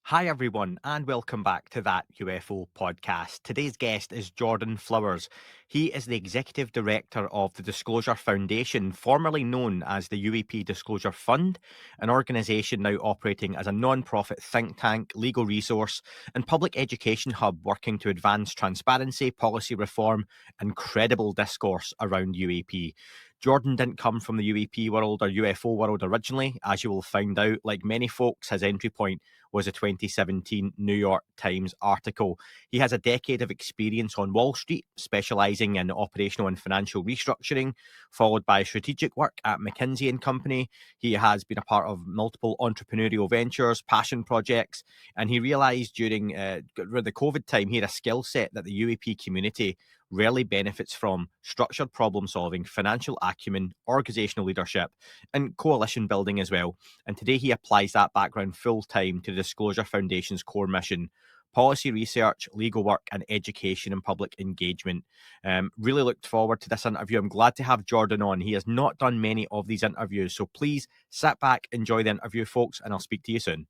Hi, everyone, and welcome back to That UFO podcast. Today's guest is Jordan Flowers. He is the Executive Director of the Disclosure Foundation, formerly known as the UAP Disclosure Fund, an organisation now operating as a non-profit think tank, legal resource, and public education hub working to advance transparency, policy reform, and credible discourse around UAP. Jordan didn't come from the UAP world or UFO world originally. As you will find out, like many folks, his entry point was a 2017 New York Times article. He has a decade of experience on Wall Street, specialising in operational and financial restructuring, followed by strategic work at McKinsey and Company. He has been a part of multiple entrepreneurial ventures, passion projects, and he realised during the COVID time he had a skill set that the UAP community rarely benefits from: structured problem solving, financial acumen, organisational leadership, and coalition building as well. And today he applies that background full time to the Disclosure Foundation's core mission: policy research, legal work, and education and public engagement. Really looked forward to this interview. I'm glad to have Jordan on. He has not done many of these interviews, so please sit back, enjoy the interview, folks, and I'll speak to you soon.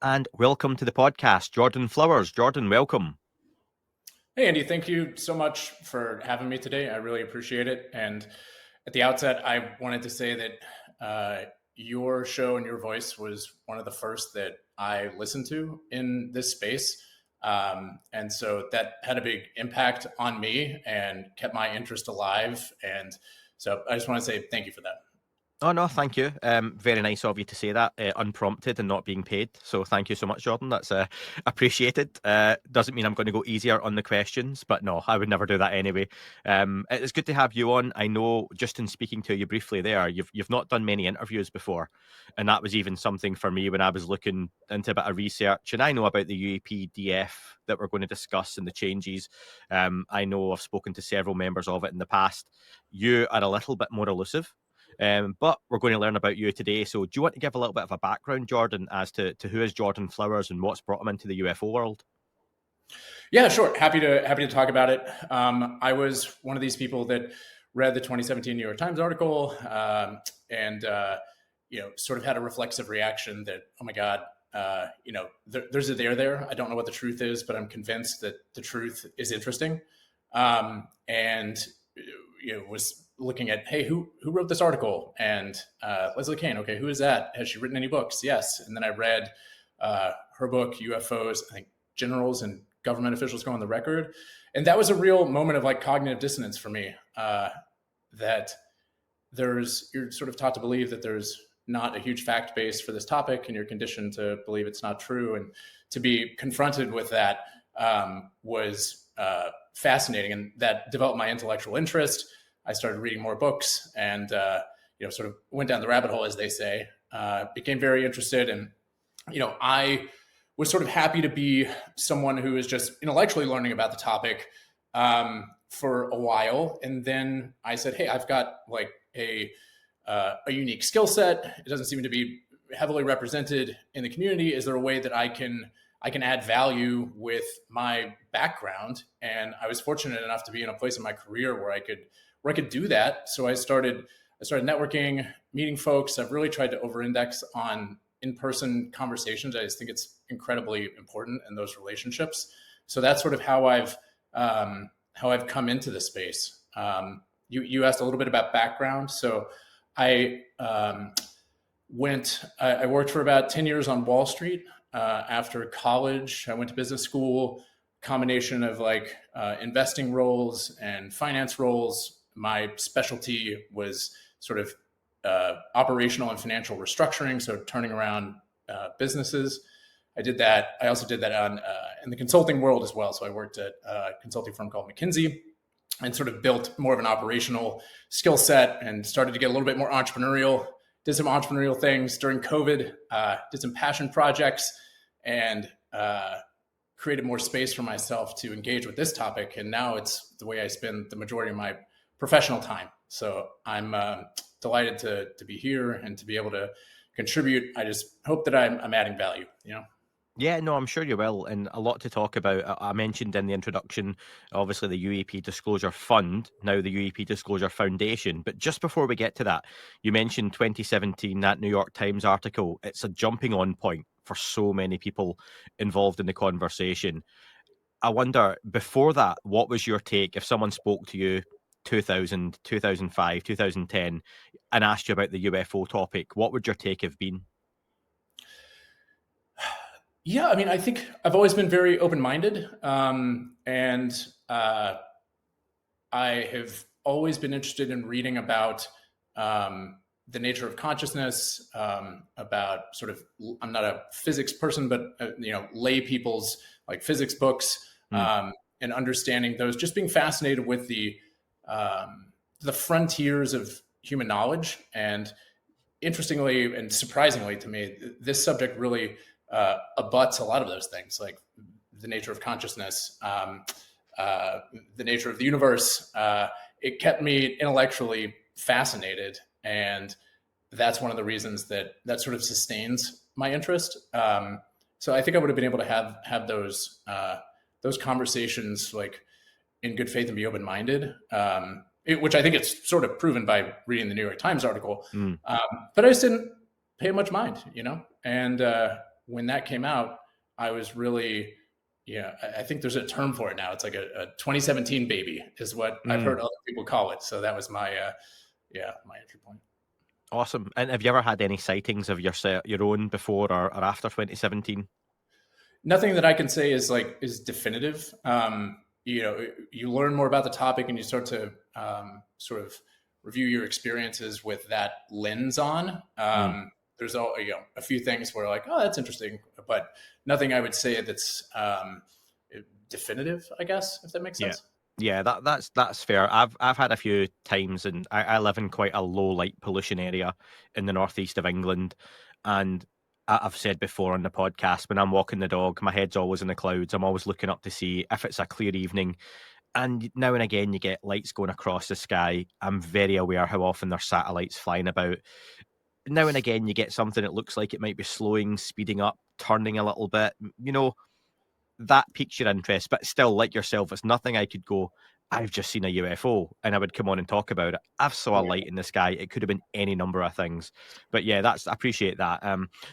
And welcome to the podcast, Jordan Flowers. Jordan, welcome. Hey, Andy, thank you so much for having me today. I really appreciate it. And at the outset, I wanted to say that your show and your voice was one of the first that I listened to in this space. And so that had a big impact on me and kept my interest alive. And so I just want to say thank you for that. Oh, no, thank you. Very nice of you to say that, unprompted and not being paid. So thank you so much, Jordan. That's appreciated. Doesn't mean I'm going to go easier on the questions, but no, I would never do that anyway. It's good to have you on. I know, just in speaking to you briefly there, you've not done many interviews before, and that was even something for me when I was looking into a bit of research. And I know about the UAP DF that we're going to discuss and the changes. I know I've spoken to several members of it in the past. You are a little bit more elusive. But we're going to learn about you today. So do you want to give a little bit of a background, Jordan, as to who is Jordan Flowers and what's brought him into the UFO world? Yeah, sure. Happy to talk about it. I was one of these people that read the 2017 New York Times article and sort of had a reflexive reaction that, oh my God, there's a there. I don't know what the truth is, but I'm convinced that the truth is interesting. Was looking at, hey, who wrote this article? And Leslie Kane, okay, who is that? Has she written any books? Yes. And then I read her book, UFOs, I think Generals and Government Officials Go on the Record. And that was a real moment of like cognitive dissonance for me, that you're sort of taught to believe that there's not a huge fact base for this topic and you're conditioned to believe it's not true. And to be confronted with that was fascinating, and that developed my intellectual interest. I started reading more books and, sort of went down the rabbit hole, as they say, became very interested. And, I was sort of happy to be someone who is just intellectually learning about the topic for a while. And then I said, hey, I've got like a unique skill set. It doesn't seem to be heavily represented in the community. Is there a way that I can add value with my background? And I was fortunate enough to be in a place in my career where I could do that. So I started networking, meeting folks. I've really tried to over-index on in-person conversations. I just think it's incredibly important in those relationships. So that's sort of how I've come into the space. You asked a little bit about background. So I worked for about 10 years on Wall Street. After college, I went to business school, combination of like investing roles and finance roles. My specialty was sort of operational and financial restructuring, so turning around businesses. I did that. I also did that in the consulting world as well. So I worked at a consulting firm called McKinsey and sort of built more of an operational skill set and started to get a little bit more entrepreneurial. Did some entrepreneurial things during COVID, did some passion projects, and created more space for myself to engage with this topic. And now it's the way I spend the majority of my professional time. So I'm delighted to be here and to be able to contribute. I just hope that I'm adding value, Yeah, no, I'm sure you will, and a lot to talk about. I mentioned in the introduction, obviously, the UAP Disclosure Fund, now the UAP Disclosure Foundation. But just before we get to that, you mentioned 2017, that New York Times article. It's a jumping on point for so many people involved in the conversation. I wonder, before that, what was your take if someone spoke to you 2000, 2005, 2010 and asked you about the UFO topic? What would your take have been? Yeah, I mean, I think I've always been very open-minded, and I have always been interested in reading about the nature of consciousness, about sort of, I'm not a physics person, but lay people's like physics books, Mm, and understanding those, just being fascinated with the frontiers of human knowledge. And interestingly and surprisingly to me, this subject really abuts a lot of those things, like the nature of consciousness, the nature of the universe. It kept me intellectually fascinated, and that's one of the reasons that sort of sustains my interest. So I think I would have been able to have those conversations like in good faith and be open minded. Which I think it's sort of proven by reading the New York Times article. mm. But I just didn't pay much mind, And when that came out, I was really, I think there's a term for it now. It's like a 2017 baby is what I've Mm. heard other people call it. So that was my entry point. Awesome. And have you ever had any sightings of your own before or after 2017? Nothing that I can say is definitive. You learn more about the topic and you start to sort of review your experiences with that lens on. Mm. There's a few things where like, oh, that's interesting, but nothing I would say that's definitive, I guess, if that makes Yeah. sense. Yeah, that's fair. I've had a few times, and I live in quite a low light pollution area in the northeast of England, and I've said before on the podcast, when I'm walking the dog, my head's always in the clouds. I'm always looking up to see if it's a clear evening, and now and again you get lights going across the sky. I'm very aware how often there's satellites flying about. Now and again you get something that looks like it might be slowing, speeding up, turning a little bit. That piques your interest, but still, like yourself, it's nothing I could go, I've just seen a UFO, and I would come on and talk about it. I've saw a Yeah. light in the sky. It could have been any number of things. But yeah, I appreciate that.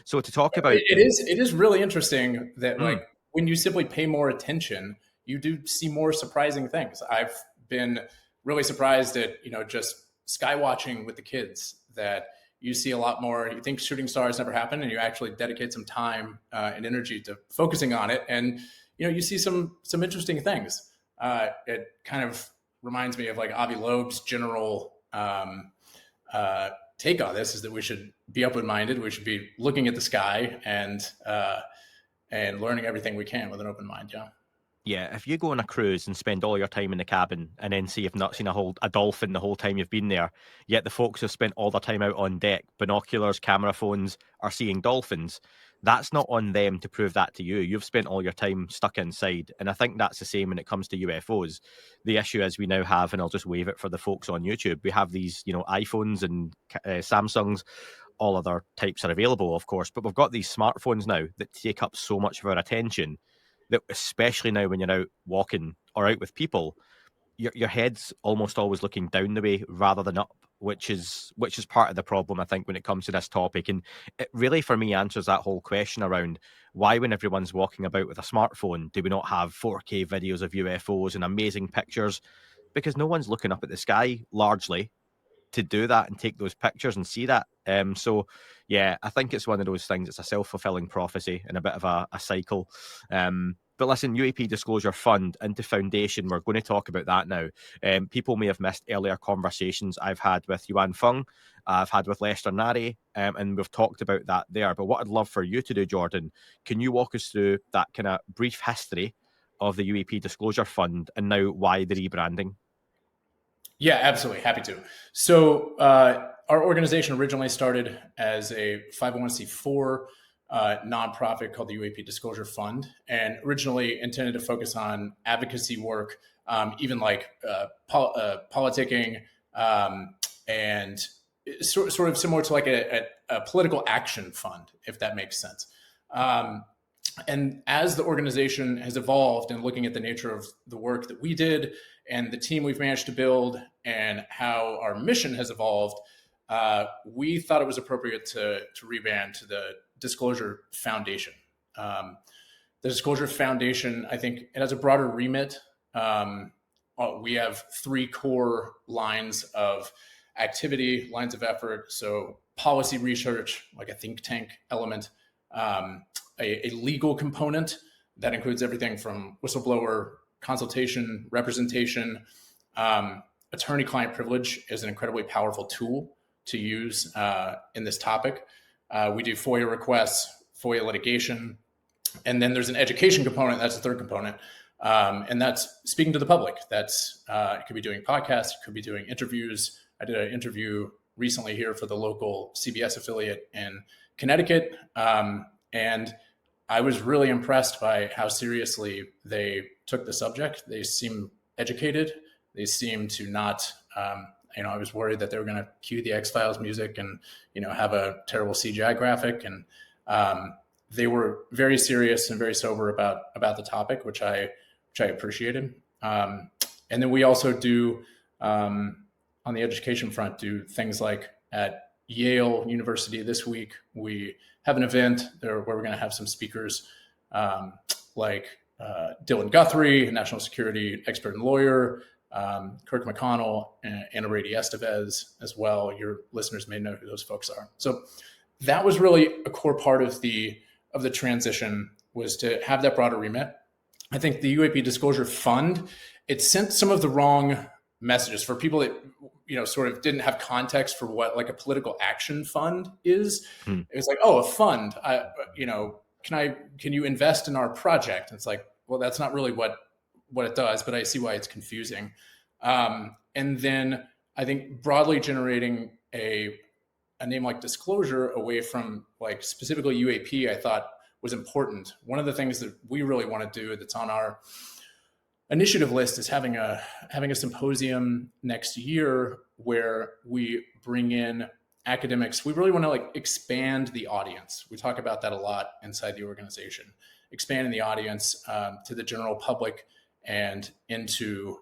So to talk about It is really interesting that mm, like when you simply pay more attention, you do see more surprising things. I've been really surprised at just sky watching with the kids, that you see a lot more. You think shooting stars never happen, and you actually dedicate some time and energy to focusing on it, and you see some interesting things. It kind of reminds me of like Avi Loeb's general take on this, is that we should be open-minded. We should be looking at the sky and learning everything we can with an open mind. Yeah. yeah, if you go on a cruise and spend all your time in the cabin and then say you've not seen a dolphin the whole time you've been there, yet the folks who've spent all their time out on deck, binoculars, camera phones, are seeing dolphins, that's not on them to prove that to you. You've spent all your time stuck inside. And I think that's the same when it comes to UFOs. The issue is we now have, and I'll just wave it for the folks on YouTube, we have these, iPhones and Samsungs. All other types are available, of course, but we've got these smartphones now that take up so much of our attention that, especially now when you're out walking or out with people, your head's almost always looking down the way rather than up, which is part of the problem, I think, when it comes to this topic. And it really, for me, answers that whole question around why, when everyone's walking about with a smartphone, do we not have 4K videos of UFOs and amazing pictures? Because no one's looking up at the sky largely to do that and take those pictures and see that. So yeah, I think it's one of those things. It's a self-fulfilling prophecy and a bit of a cycle. But listen, UAP Disclosure Fund into Foundation, we're going to talk about that now. People may have missed earlier conversations I've had with Yuan Feng, I've had with Lester Nari, and we've talked about that there. But what I'd love for you to do, Jordan, can you walk us through that kind of brief history of the UAP Disclosure Fund and now why the rebranding? Yeah, absolutely. Happy to. So our organization originally started as a 501c4 nonprofit called the UAP Disclosure Fund, and originally intended to focus on advocacy work, even like politicking, and sort of similar to like a political action fund, if that makes sense. And as the organization has evolved, and looking at the nature of the work that we did and the team we've managed to build and how our mission has evolved, we thought it was appropriate to rebrand to the Disclosure Foundation. The Disclosure Foundation, I think it has a broader remit. We have 3 core lines of activity, lines of effort. So policy research, like a think tank element, a legal component that includes everything from whistleblower consultation, representation. Attorney-client privilege is an incredibly powerful tool to use in this topic. We do FOIA requests, FOIA litigation, and then there's an education component. That's the third component. And that's speaking to the public. That's it could be doing podcasts, it could be doing interviews. I did an interview recently here for the local CBS affiliate in Connecticut, and I was really impressed by how seriously they took the subject. They seem educated. They seem to not. I was worried that they were going to cue the X-Files music and have a terrible CGI graphic, and they were very serious and very sober about the topic, which I appreciated. And then we also do, on the education front, do things like at Yale University this week, we have an event there where we're going to have some speakers like Dylan Guthrie, a national security expert and lawyer, Kirk McConnell, and Anna Brady Estevez as well. Your listeners may know who those folks are. So that was really a core part of the transition, was to have that broader remit. I think the UAP Disclosure Fund, it sent some of the wrong messages for people that sort of didn't have context for what like a political action fund is. It was like, oh, a fund. Can you invest in our project? And it's like, well, that's not really what it does, but I see why it's confusing. And then I think broadly generating a name like Disclosure away from like specifically UAP, I thought was important. One of the things that we really want to do that's on our initiative list is having a symposium next year where we bring in academics. We really want to like expand the audience. We talk about that a lot inside the organization, expanding the audience to the general public and into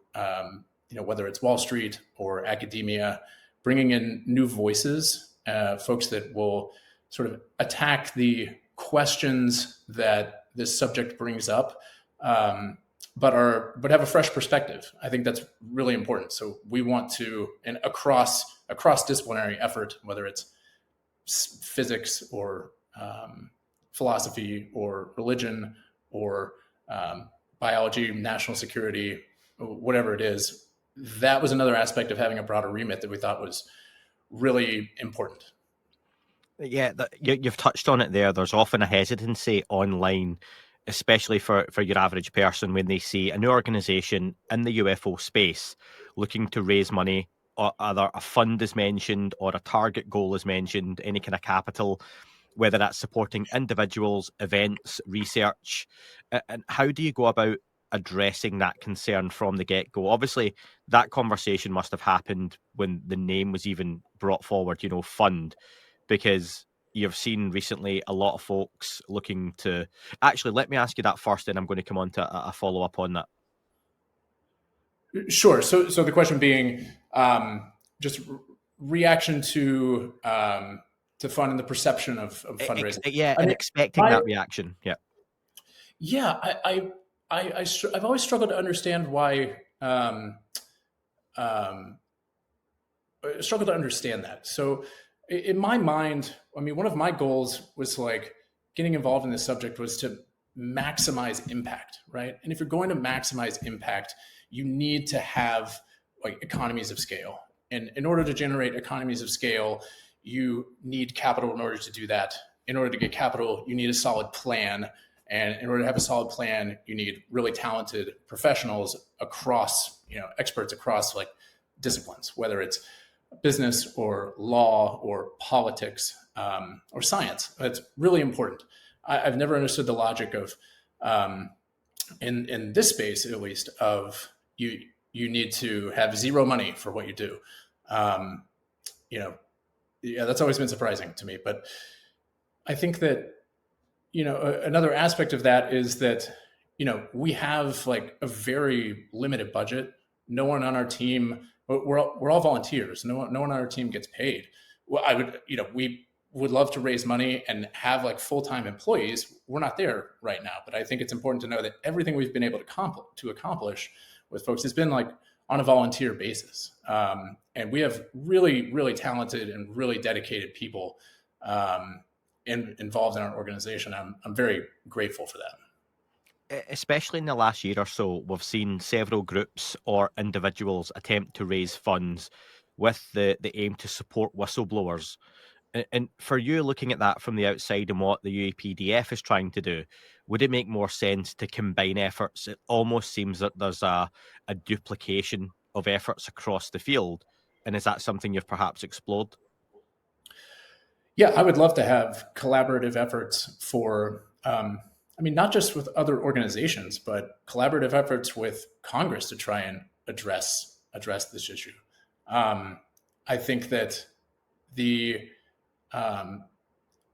whether it's Wall Street or academia, bringing in new voices, folks that will sort of attack the questions that this subject brings up, but have a fresh perspective. I think that's really important. So we want to, and across disciplinary effort, whether it's physics or philosophy or religion or biology, national security, whatever it is, that was another aspect of having a broader remit that we thought was really important. Yeah, you've touched on it there. There's often a hesitancy online, especially for your average person, when they see a new organization in the UFO space looking to raise money, or either a fund is mentioned or a target goal is mentioned, any kind of capital, whether that's supporting individuals, events, research. And how do you go about addressing that concern from the get-go? Obviously, that conversation must have happened when the name was even brought forward, fund, because you've seen recently a lot of folks looking to... Actually, let me ask you that first, and I'm going to come on to a follow-up on that. Sure. So the question being just reaction to fund and the perception of fundraising. Expecting that reaction. Yeah. Yeah, I've always struggled to understand why. Struggled to understand that. So in my mind, one of my goals was like getting involved in this subject was to maximize impact, right? And if you're going to maximize impact, you need to have like economies of scale. And in order to generate economies of scale, you need capital in order to do that. In order to get capital, you need a solid plan. And in order to have a solid plan, you need really talented professionals across, experts across like disciplines, whether it's business or law or politics or science. That's really important. I've never understood the logic of, in this space at least, of you need to have zero money for what you do. That's always been surprising to me. But I think that, another aspect of that is that, we have like a very limited budget. No one on our team, we're all volunteers. No one on our team gets paid. well, we would love to raise money and have like full-time employees. We're not there right now, but I think it's important to know that everything we've been able to accomplish with folks has been like on a volunteer basis. And we have really, really talented and really dedicated people involved in our organization. I'm very grateful for that. Especially in the last year or so, we've seen several groups or individuals attempt to raise funds with the aim to support whistleblowers. And for you, looking at that from the outside and what the UAPDF is trying to do, would it make more sense to combine efforts? It almost seems that there's a duplication of efforts across the field. And is that something you've perhaps explored? Yeah, I would love to have collaborative efforts for, not just with other organizations, but collaborative efforts with Congress to try and address this issue. I think that we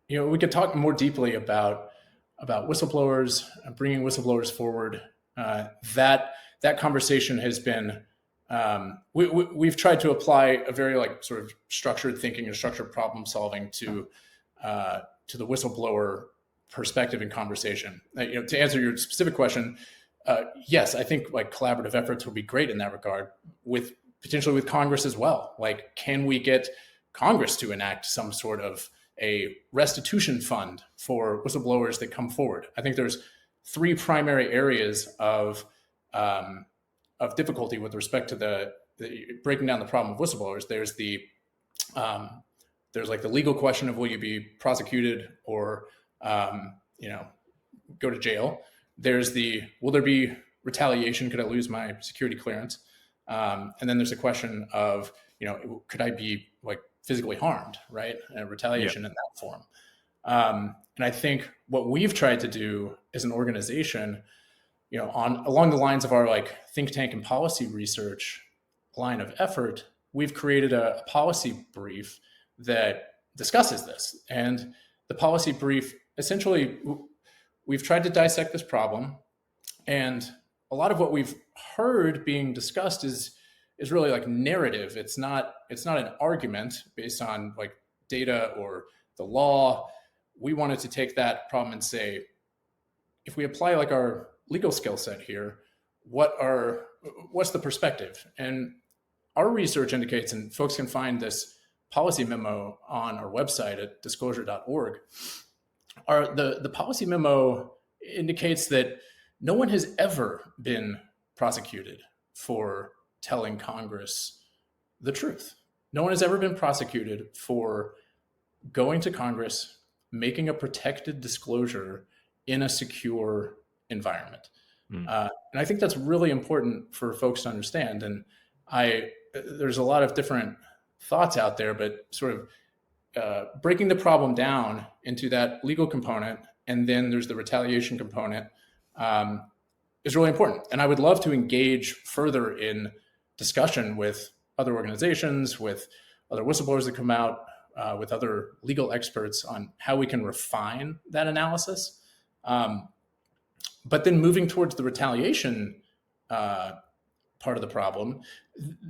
could talk more deeply about whistleblowers, bringing whistleblowers forward. That conversation has been. We've tried to apply a very like sort of structured thinking and structured problem solving to the whistleblower perspective and conversation. To answer your specific question, yes, I think like collaborative efforts would be great in that regard, with potentially with Congress as well. Like, can we get Congress to enact some sort of a restitution fund for whistleblowers that come forward? I think there's three primary areas of difficulty with respect to the breaking down the problem of whistleblowers. There's like the legal question of will you be prosecuted or go to jail. There's will there be retaliation? Could I lose my security clearance? And then there's a question of could I be like physically harmed, right? Retaliation in that form. And I think what we've tried to do as an organization, along the lines of our like think tank and policy research line of effort, we've created a policy brief that discusses this. And the policy brief, essentially, we've tried to dissect this problem. And a lot of what we've heard being discussed is really like narrative. It's not an argument based on like data or the law. We wanted to take that problem and say, if we apply like our legal skill set here, what's the perspective? And our research indicates, and folks can find this policy memo on our website at disclosure.org. The policy memo indicates that no one has ever been prosecuted for telling Congress the truth. No one has ever been prosecuted for going to Congress, making a protected disclosure in a secure environment. And I think that's really important for folks to understand. And there's a lot of different thoughts out there, but sort of breaking the problem down into that legal component, and then there's the retaliation component, is really important. And I would love to engage further in discussion with other organizations, with other whistleblowers that come out, with other legal experts on how we can refine that analysis. But then moving towards the retaliation part of the problem,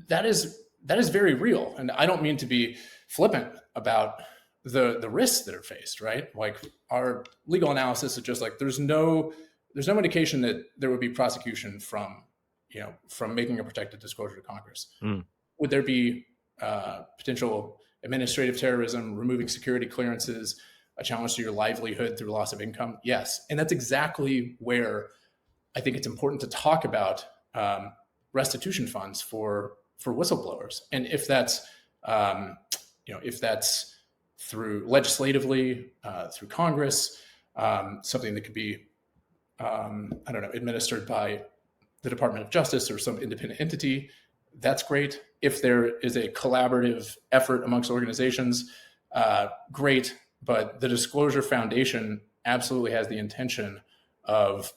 that is very real. And I don't mean to be flippant about the risks that are faced, right? Like, our legal analysis is just like, there's no indication that there would be prosecution from making a protected disclosure to Congress. Would there be potential administrative terrorism, removing security clearances, a challenge to your livelihood through loss of income? Yes. And that's exactly where I think it's important to talk about restitution funds for whistleblowers. And if that's through legislatively, through Congress, something that could be, administered by the Department of Justice or some independent entity, that's great. If there is a collaborative effort amongst organizations, great. But the Disclosure Foundation absolutely has the intention of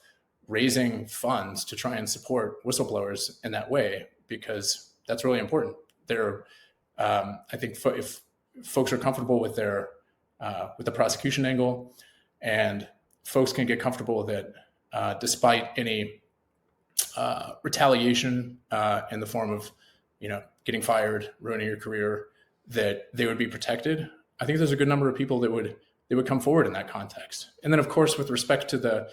raising funds to try and support whistleblowers in that way, because that's really important. I think if folks are comfortable with with the prosecution angle, and folks can get comfortable that despite any retaliation in the form of getting fired, ruining your career, that they would be protected, I think there's a good number of people that would come forward in that context. And then, of course, with respect to the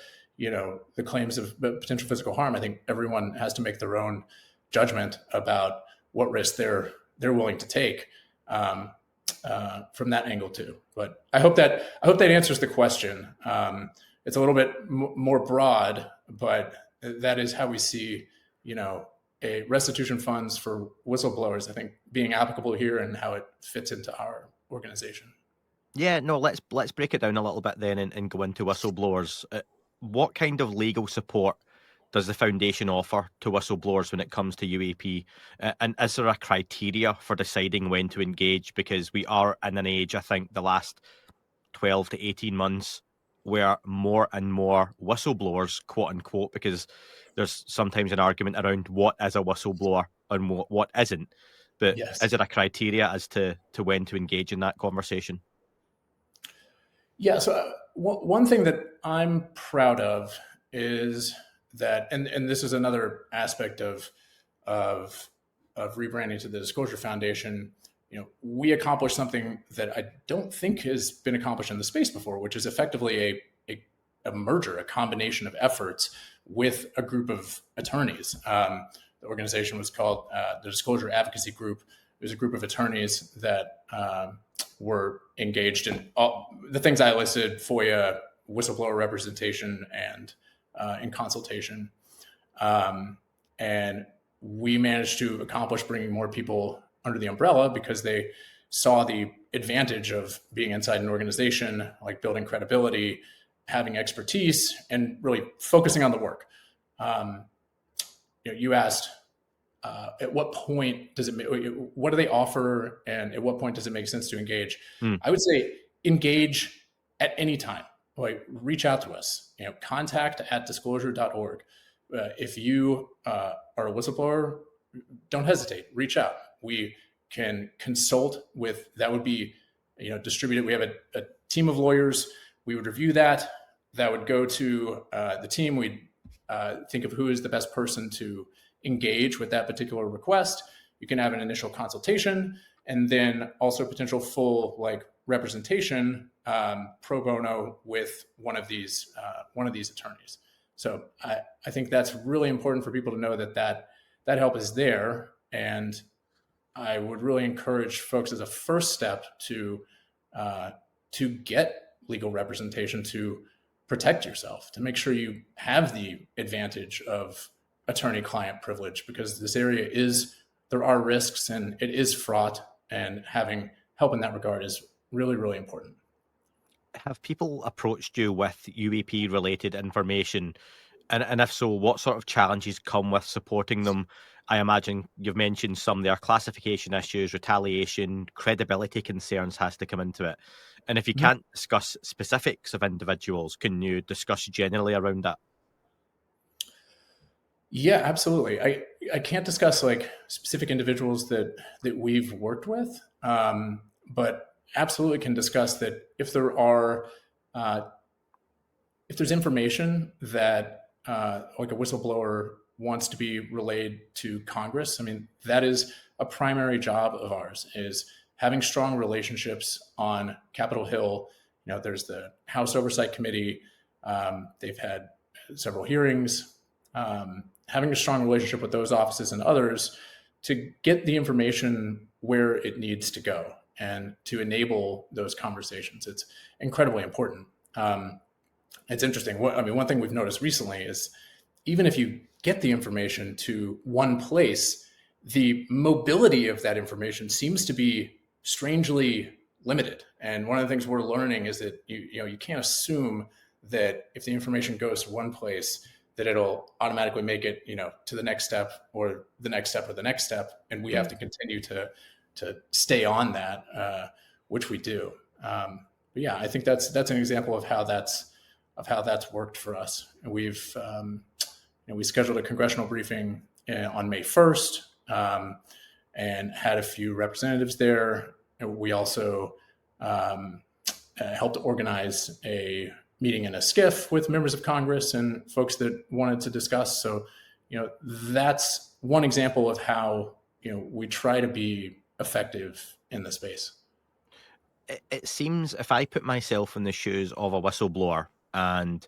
claims of potential physical harm, I think everyone has to make their own judgment about what risk they're willing to take from that angle too. But I hope that answers the question. It's a little bit more broad, but that is how we see, a restitution funds for whistleblowers, I think, being applicable here and how it fits into our organization. Yeah, no, let's break it down a little bit then and go into whistleblowers. What kind of legal support does the foundation offer to whistleblowers when it comes to UAP? And is there a criteria for deciding when to engage? Because we are in an age, I think, the last 12 to 18 months, where more and more whistleblowers, quote unquote, because there's sometimes an argument around what is a whistleblower and what isn't. But Yes. is there a criteria as to when to engage in that conversation? Yeah. So one thing that I'm proud of is that, and this is another aspect of rebranding to the Disclosure Foundation. We accomplished something that I don't think has been accomplished in the space before, which is effectively a merger, a combination of efforts with a group of attorneys. The organization was called the Disclosure Advocacy Group. It was a group of attorneys that were engaged in all the things I listed: FOIA, whistleblower representation, and in consultation. And we managed to accomplish bringing more people under the umbrella because they saw the advantage of being inside an organization, like building credibility, having expertise, and really focusing on the work. You asked, at what point does what do they offer, and at what point does it make sense to engage? I would say engage at any time. Like, reach out to us, contact@disclosure.org. If you are a whistleblower, don't hesitate, reach out. We can consult with, that would be, distributed. We have a team of lawyers. We would review that. That would go to the team. We'd think of who is the best person to engage with that particular request. You can have an initial consultation, and then also potential full representation pro bono with one of these attorneys. So I think that's really important for people to know that help is there. And I would really encourage folks, as a first step, to get legal representation, to protect yourself, to make sure you have the advantage of attorney-client privilege, because this area there are risks and it is fraught, and having help in that regard is really, really important. Have people approached you with UAP-related information? And if so, what sort of challenges come with supporting them? I imagine you've mentioned some there: classification issues, retaliation, credibility concerns has to come into it. And if you can't discuss specifics of individuals, can you discuss generally around that? Yeah, absolutely. I can't discuss specific individuals that we've worked with, but absolutely can discuss that if there's information that a whistleblower wants to be relayed to Congress. I mean, that is a primary job of ours, is having strong relationships on Capitol Hill. There's the House Oversight Committee. They've had several hearings. Having a strong relationship with those offices and others to get the information where it needs to go and to enable those conversations. It's incredibly important. It's interesting. One thing we've noticed recently is, even if you get the information to one place, the mobility of that information seems to be strangely limited. And one of the things we're learning is that you can't assume that if the information goes to one place, that it'll automatically make it, to the next step or the next step or the next step. And we have to continue to stay on that, which we do. But yeah, I think that's an example of how that's worked for us. And we scheduled a congressional briefing on May 1st and had a few representatives there. And we also helped organize a meeting in a skiff with members of Congress and folks that wanted to discuss. So, that's one example of how, we try to be effective in the space. It seems if I put myself in the shoes of a whistleblower and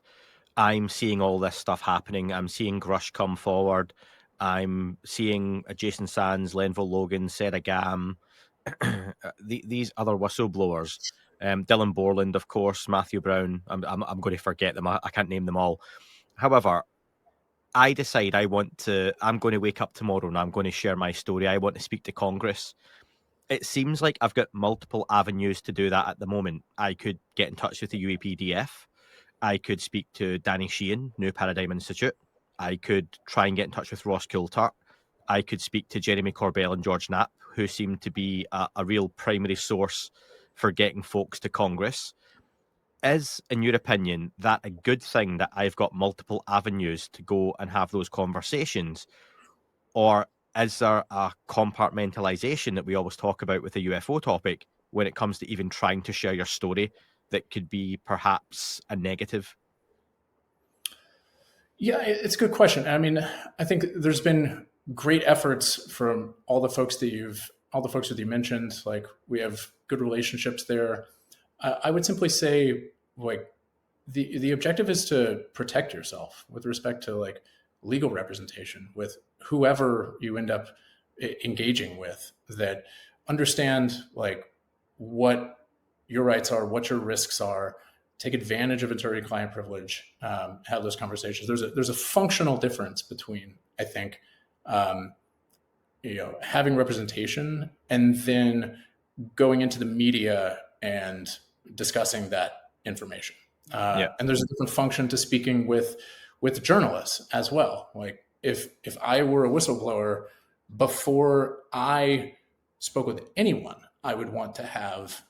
I'm seeing all this stuff happening, I'm seeing Grush come forward, I'm seeing Jason Sands, Lenville Logan, Sarah Gam, these other whistleblowers, Dylan Borland, of course, Matthew Brown. I'm going to forget them. I can't name them all. However, I decide I'm going to wake up tomorrow and I'm going to share my story. I want to speak to Congress. It seems like I've got multiple avenues to do that at the moment. I could get in touch with the UAPDF. I could speak to Danny Sheehan, New Paradigm Institute. I could try and get in touch with Ross Coulthart. I could speak to Jeremy Corbell and George Knapp, who seem to be a real primary source for getting folks to Congress. Is, in your opinion, that a good thing that I've got multiple avenues to go and have those conversations? Or is there a compartmentalization that we always talk about with the UFO topic when it comes to even trying to share your story that could be perhaps a negative? Yeah, it's a good question. I mean, I think there's been great efforts from all the folks that you mentioned. Like, we have good relationships there. I would simply say, like, the objective is to protect yourself with respect to like legal representation with whoever you end up engaging with, that understand like what your rights are, what your risks are, take advantage of attorney-client privilege, have those conversations. There's a functional difference between, I think, having representation and then going into the media and discussing that information. Yeah. And there's a different function to speaking with journalists as well. Like, if I were a whistleblower, before I spoke with anyone, I would want to have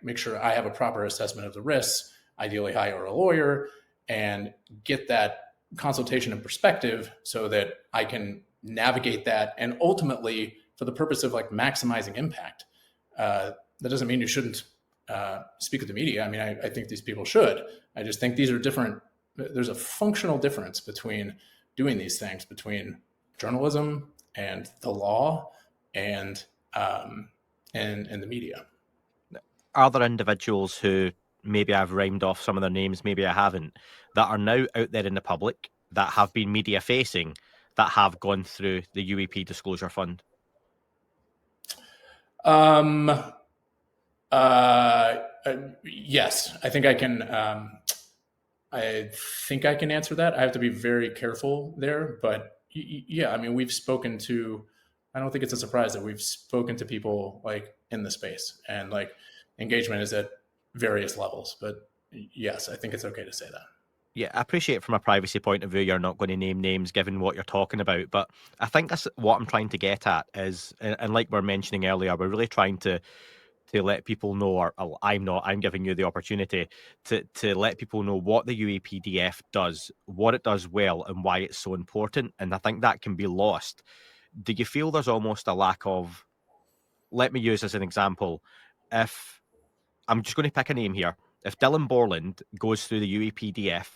make sure I have a proper assessment of the risks, ideally hire a lawyer, and get that consultation and perspective so that I can navigate that. And ultimately, for the purpose of like maximizing impact, that doesn't mean you shouldn't speak with the media. I mean, I think these people should. I just think these are different. There's a functional difference between doing these things, between journalism and the law and the media. Are there individuals who maybe I've rhymed off some of their names, maybe I haven't, that are now out there in the public that have been media facing that have gone through the UAP disclosure fund? Um, yes, I think I can. I think I can answer that. I have to be very careful there, but yeah, I mean, we've spoken to. I don't think it's a surprise that we've spoken to people like in the space, and like engagement is at various levels. But yes, I think it's okay to say that. Yeah, I appreciate from a privacy point of view, you're not going to name names given what you're talking about. But I think that's what I'm trying to get at is, and like we're mentioning earlier, we're really trying to let people know, or I'm giving you the opportunity to let people know what the UAPDF does, what it does well, and why it's so important. And I think that can be lost. Do you feel there's almost a lack of, let me use as an example, if I'm just going to pick a name here. If Dylan Borland goes through the UAPDF,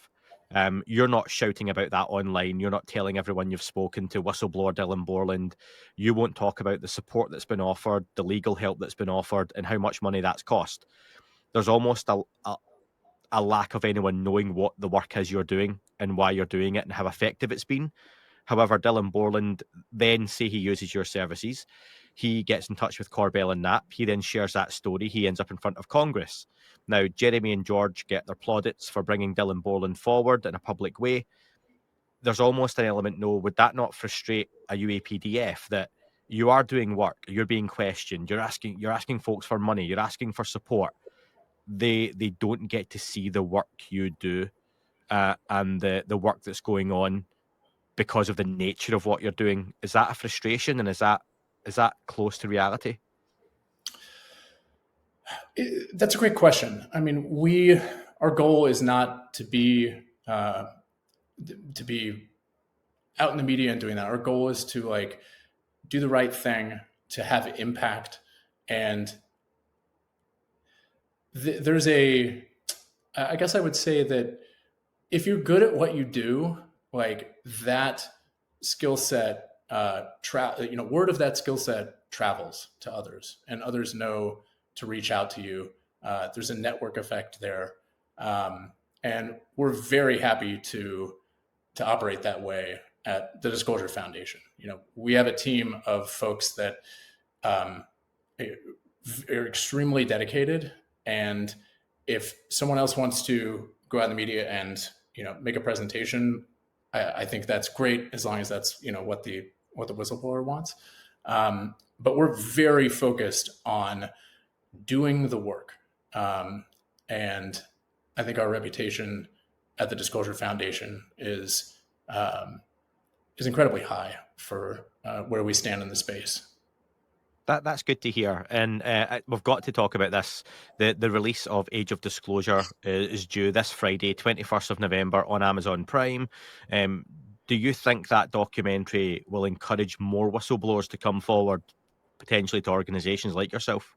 you're not shouting about that online. You're not telling everyone you've spoken to whistleblower Dylan Borland. You won't talk about the support that's been offered, the legal help that's been offered, and how much money that's cost. There's almost a lack of anyone knowing what the work is you're doing and why you're doing it and how effective it's been. However, Dylan Borland then say he uses your services. He gets in touch with Corbell and Knapp. He then shares that story. He ends up in front of Congress. Now, Jeremy and George get their plaudits for bringing Dylan Borland forward in a public way. There's almost an element, no, would that not frustrate a UAPDF that you are doing work, you're being questioned, you're asking folks for money, you're asking for support. They don't get to see the work you do and the work that's going on because of the nature of what you're doing. Is that a frustration, and is that close to reality? That's a great question. I mean, our goal is not to be out in the media and doing that. Our goal is to like do the right thing, to have impact, and I guess I would say that if you're good at what you do, like that skill set, word of that skill set travels to others, and others know to reach out to you. There's a network effect there, and we're very happy to operate that way at the Disclosure Foundation. We have a team of folks that are extremely dedicated, and if someone else wants to go out in the media and make a presentation, I think that's great, as long as that's what the whistleblower wants. But we're very focused on doing the work, and I think our reputation at the Disclosure Foundation is incredibly high for where we stand in the space. That's good to hear, and we've got to talk about this. The release of Age of Disclosure is due this Friday, 21st of November, on Amazon Prime. Do you think that documentary will encourage more whistleblowers to come forward, potentially to organizations like yourself?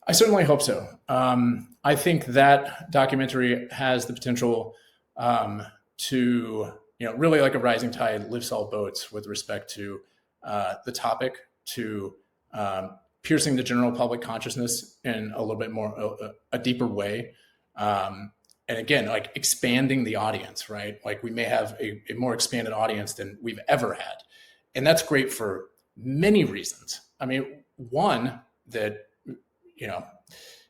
I certainly hope so. I think that documentary has the potential to, really, like a rising tide lifts all boats with respect to the topic, to piercing the general public consciousness in a little bit more a deeper way. And again, like expanding the audience, right? Like we may have a more expanded audience than we've ever had. And that's great for many reasons. I mean, one that,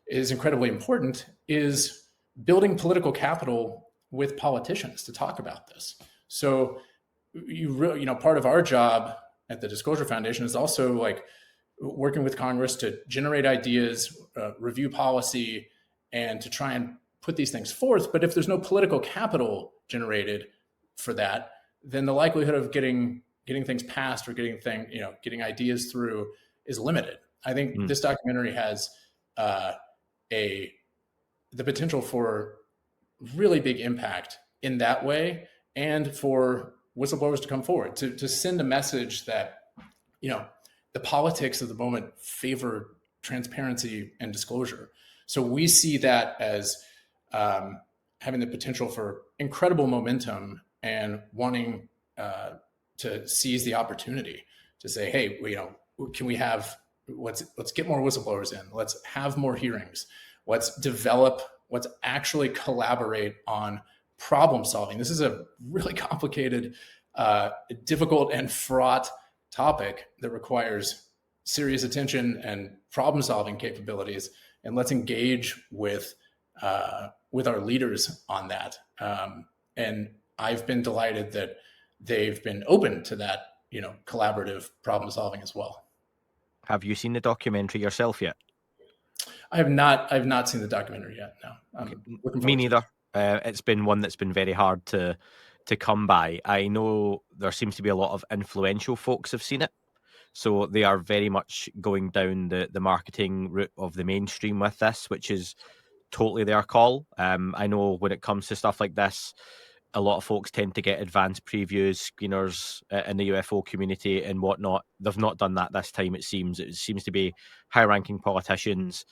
is incredibly important is building political capital with politicians to talk about this. So part of our job at the Disclosure Foundation is also like working with Congress to generate ideas, review policy, and to try and put these things forth. But if there's no political capital generated for that, then the likelihood of getting things passed or getting ideas through is limited. I think this documentary has the potential for really big impact in that way, and for whistleblowers to come forward to send a message that the politics of the moment favor transparency and disclosure. So we see that as having the potential for incredible momentum, and wanting to seize the opportunity to say, hey, can we have, let's get more whistleblowers in, let's have more hearings, let's actually collaborate on problem solving. This is a really complicated, difficult, and fraught topic that requires serious attention and problem solving capabilities. And let's engage with our leaders on that. And I've been delighted that they've been open to that, collaborative problem solving as well. Have you seen the documentary yourself yet? I've not seen the documentary yet. No, Okay. Me neither. It's been one that's been very hard to come by. I know there seems to be a lot of influential folks have seen it, so they are very much going down the marketing route of the mainstream with this, which is totally their call. I know when it comes to stuff like this, a lot of folks tend to get advanced previews, screeners in the UFO community and whatnot. They've not done that this time, it seems. It seems to be high-ranking politicians,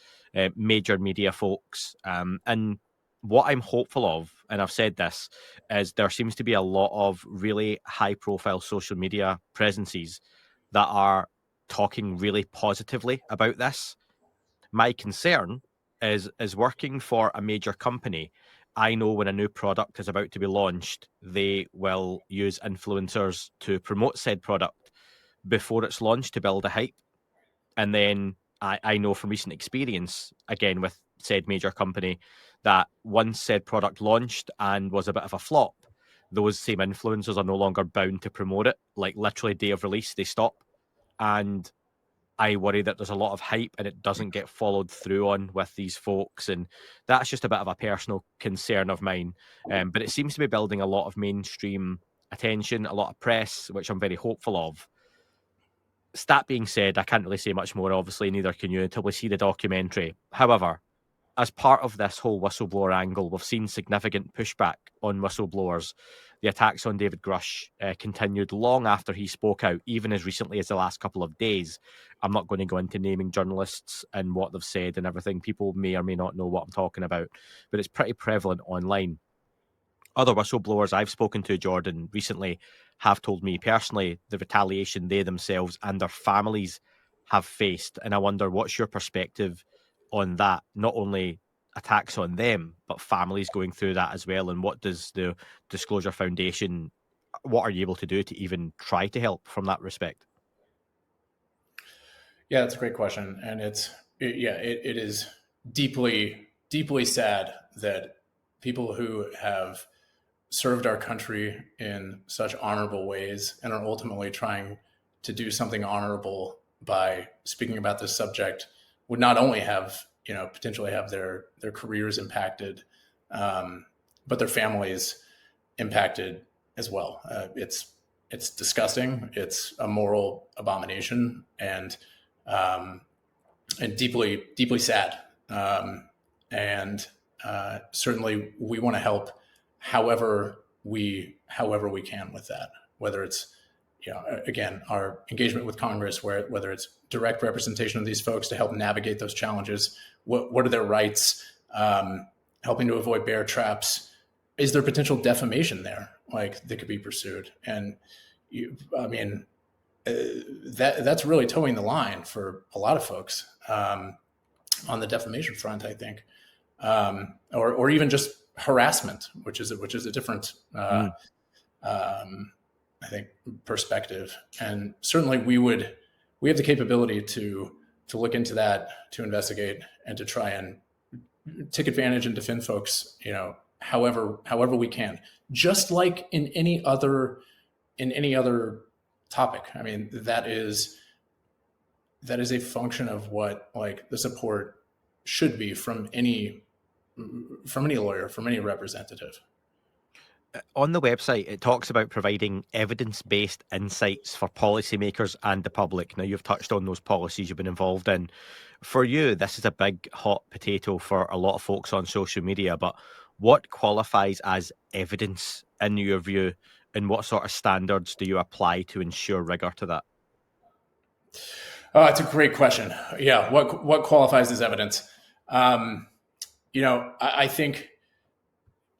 major media folks. And what I'm hopeful of, and I've said this, is there seems to be a lot of really high-profile social media presences that are talking really positively about this. My concern is working for a major company. I know when a new product is about to be launched, they will use influencers to promote said product before it's launched to build a hype. And then I know from recent experience, again, with said major company, that once said product launched and was a bit of a flop, those same influencers are no longer bound to promote it. Like literally day of release, they stop. And I worry that there's a lot of hype and it doesn't get followed through on with these folks. And that's just a bit of a personal concern of mine. But it seems to be building a lot of mainstream attention, a lot of press, which I'm very hopeful of. That being said, I can't really say much more, obviously, neither can you, until we see the documentary. However, as part of this whole whistleblower angle, we've seen significant pushback on whistleblowers. The attacks on David Grush continued long after he spoke out, even as recently as the last couple of days. I'm not going to go into naming journalists and what they've said and everything. People may or may not know what I'm talking about, but it's pretty prevalent online. Other whistleblowers I've spoken to, Jordan, recently have told me personally the retaliation they themselves and their families have faced. And I wonder, what's your perspective on that? Not only attacks on them, but families going through that as well. And what does the Disclosure Foundation, what are you able to do to even try to help from that respect? Yeah, that's a great question, and it is deeply sad that people who have served our country in such honorable ways and are ultimately trying to do something honorable by speaking about this subject would not only have, potentially have their careers impacted, but their families impacted as well. It's disgusting. It's a moral abomination, um, and deeply sad. And certainly, we want to help however we can with that. Whether it's, again, our engagement with Congress, whether it's direct representation of these folks to help navigate those challenges. What are their rights? Helping to avoid bear traps. Is there potential defamation there, like, that could be pursued? And that's really towing the line for a lot of folks, on the defamation front, I think, or even just harassment, which is a different, I think, perspective. And certainly, we have the capability to look into that, to investigate, and to try and take advantage and defend folks, however we can, just like in any other topic. I mean, that is a function of what, like, the support should be from any lawyer, from any representative. On the website, it talks about providing evidence-based insights for policymakers and the public. Now, you've touched on those policies you've been involved in. For you, this is a big hot potato for a lot of folks on social media, but what qualifies as evidence in your view, and what sort of standards do you apply to ensure rigor to that? It's a great question. Yeah, what qualifies as evidence? I think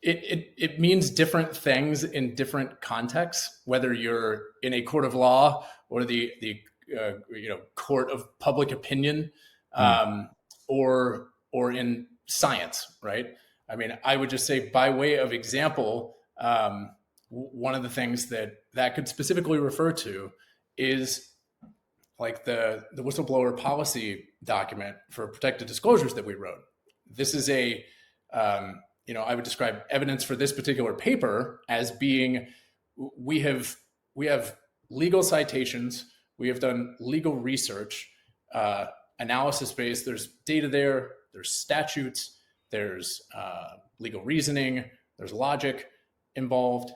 it means different things in different contexts, whether you're in a court of law or the court of public opinion, or in science, right? I mean, I would just say, by way of example, one of the things that could specifically refer to is, like, the whistleblower policy document for protected disclosures that we wrote. This is I would describe evidence for this particular paper as being, we have legal citations, we have done legal research, analysis based. There's data there, there's statutes, there's legal reasoning, there's logic involved.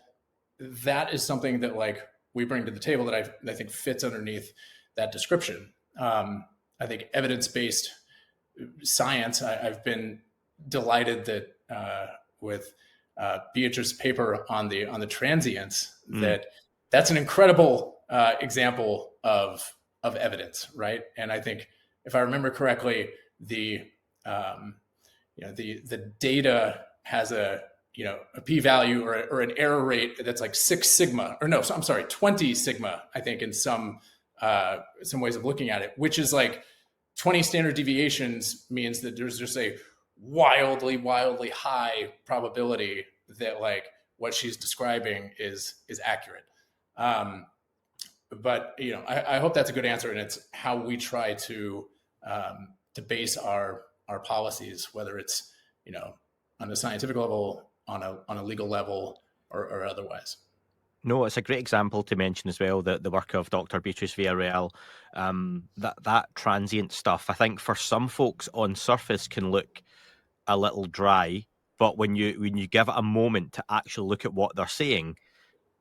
That is something that, like, we bring to the table that I think fits underneath that description. I think evidence-based science. I've been delighted that with Beatrice's paper on the transients, that's an incredible example of evidence, right? And I think, if I remember correctly, the data has a p-value or an error rate that's like 6 sigma, or no, I'm sorry, 20 sigma, I think, in some ways of looking at it, which is like 20 standard deviations means that there's just a wildly high probability that, like, what she's describing is accurate. But I hope that's a good answer, and it's how we try to base our policies, whether it's on a scientific level, on a legal level, or otherwise. No, it's a great example to mention as well, the work of Dr. Beatrice Villarreal. That transient stuff, I think, for some folks on surface can look a little dry, but when you give it a moment to actually look at what they're saying,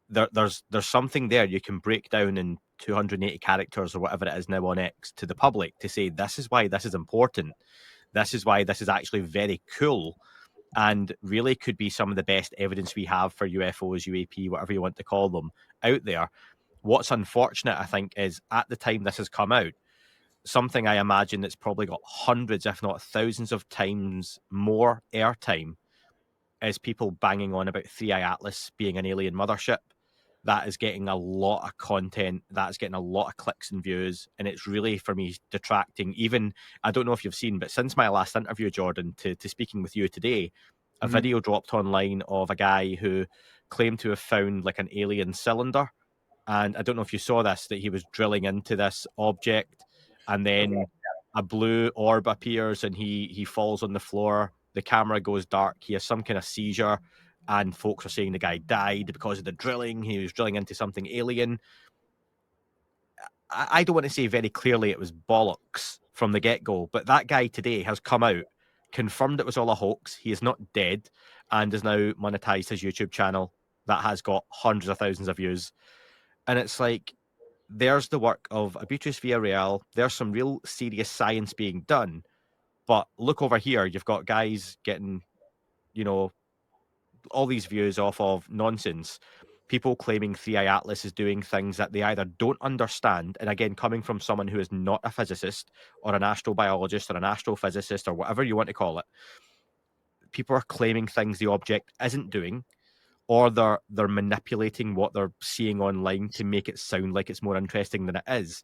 there's something there you can break down in 280 characters or whatever it is now on X to the public to say, this is why this is important. This is why this is actually very cool, and really could be some of the best evidence we have for UFOs, UAP, whatever you want to call them, out there. What's unfortunate, I think, is at the time this has come out, something I imagine that's probably got hundreds, if not thousands of times more airtime is people banging on about 3i Atlas being an alien mothership. That is getting a lot of content. That's getting a lot of clicks and views. And it's really, for me, detracting. Even, I don't know if you've seen, but since my last interview, Jordan, to speaking with you today, a Mhm. video dropped online of a guy who claimed to have found like an alien cylinder. And I don't know if you saw this, that he was drilling into this object, and then a blue orb appears and he falls on the floor. The camera goes dark. He has some kind of seizure, and folks are saying the guy died because of the drilling. He was drilling into something alien. I don't want to say very clearly it was bollocks from the get go, but that guy today has come out, confirmed it was all a hoax. He is not dead, and has now monetized his YouTube channel that has got hundreds of thousands of views. And it's like, there's the work of Beatrice Villarreal. There's some real serious science being done. But look over here, you've got guys getting, you know, all these views off of nonsense. People claiming 3i Atlas is doing things that they either don't understand, and again, coming from someone who is not a physicist or an astrobiologist or an astrophysicist or whatever you want to call it, people are claiming things the object isn't doing, or they're manipulating what they're seeing online to make it sound like it's more interesting than it is.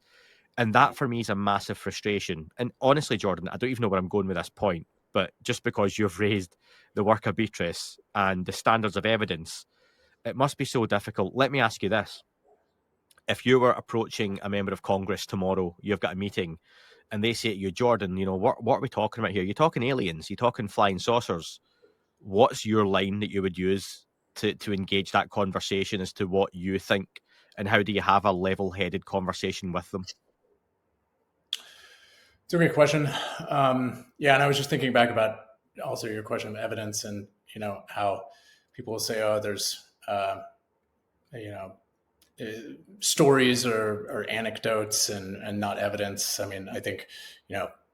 And that for me is a massive frustration. And honestly, Jordan, I don't even know where I'm going with this point, but just because you've raised the work of Beatrice and the standards of evidence, it must be so difficult. Let me ask you this. If you were approaching a member of Congress tomorrow, you've got a meeting, and they say to you, Jordan, what are we talking about here? You're talking aliens, you're talking flying saucers. What's your line that you would use to engage that conversation as to what you think? And how do you have a level-headed conversation with them? It's a great question. Yeah, and I was just thinking back about also your question of evidence, and how people will say, "Oh, there's you know stories or anecdotes and not evidence." I mean, I think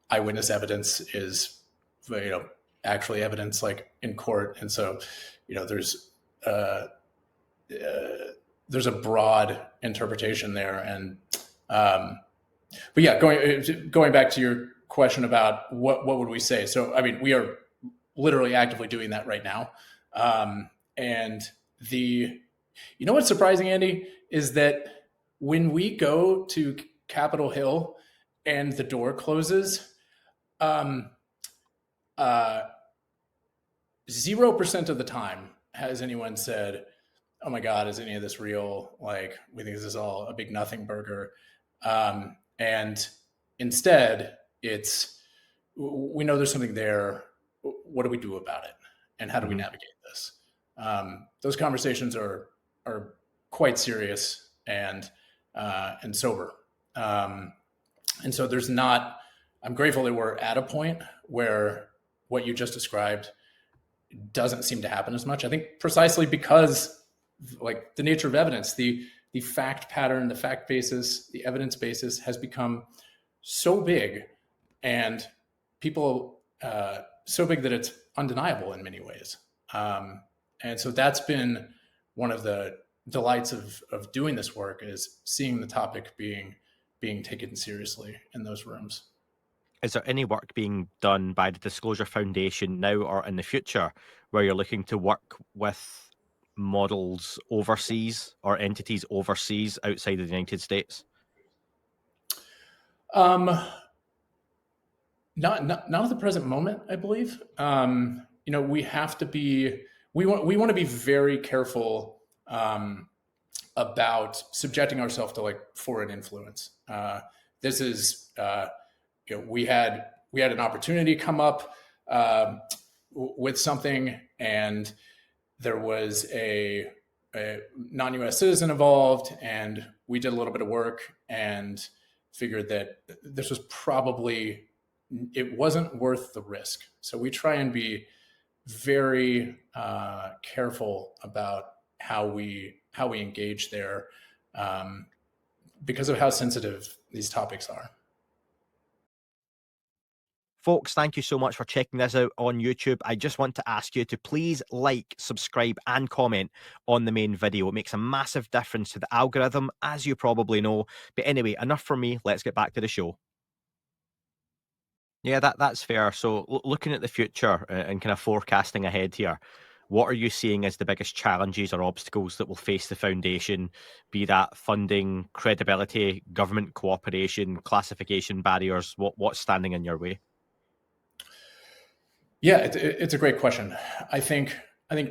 eyewitness evidence is actually evidence, like in court, and so there's uh, there's a broad interpretation there, and but yeah, going back to your question about what would we say. So I mean, we are literally actively doing that right now, and the what's surprising, Andy, is that when we go to Capitol Hill and the door closes, um, 0% of the time has anyone said, "Oh my God, is any of this real? Like, we think this is all a big nothing burger." And instead, it's, we know there's something there. What do we do about it? And how do we Mhm. navigate this? Those conversations are quite serious and sober. Um, and so there's not. I'm grateful that we're at a point where what you just described doesn't seem to happen as much. I think precisely because, like, the nature of evidence, the fact pattern, the fact basis, the evidence basis has become so big, and people so big that it's undeniable in many ways. And so that's been one of the delights of doing this work, is seeing the topic being taken seriously in those rooms. Is there any work being done by the Disclosure Foundation now or in the future where you're looking to work with models overseas or entities overseas outside of the United States? Um, not at the present moment, I believe. We have to be, we want to be very careful about subjecting ourselves to, like, foreign influence. This is we had an opportunity come up with something, and there was a non-U.S. citizen involved, and we did a little bit of work and figured that this was probably, it wasn't worth the risk. So we try and be very careful about how we engage there, because of how sensitive these topics are. Folks, thank you so much for checking this out on YouTube. I just want to ask you to please like, subscribe, and comment on the main video. It makes a massive difference to the algorithm, as you probably know. But anyway, enough from me. Let's get back to the show. Yeah, that's fair. So looking at the future and kind of forecasting ahead here, What are you seeing as the biggest challenges or obstacles that will face the foundation, be that funding, credibility, government cooperation, classification barriers? What's standing in your way? Yeah, it's a great question. I think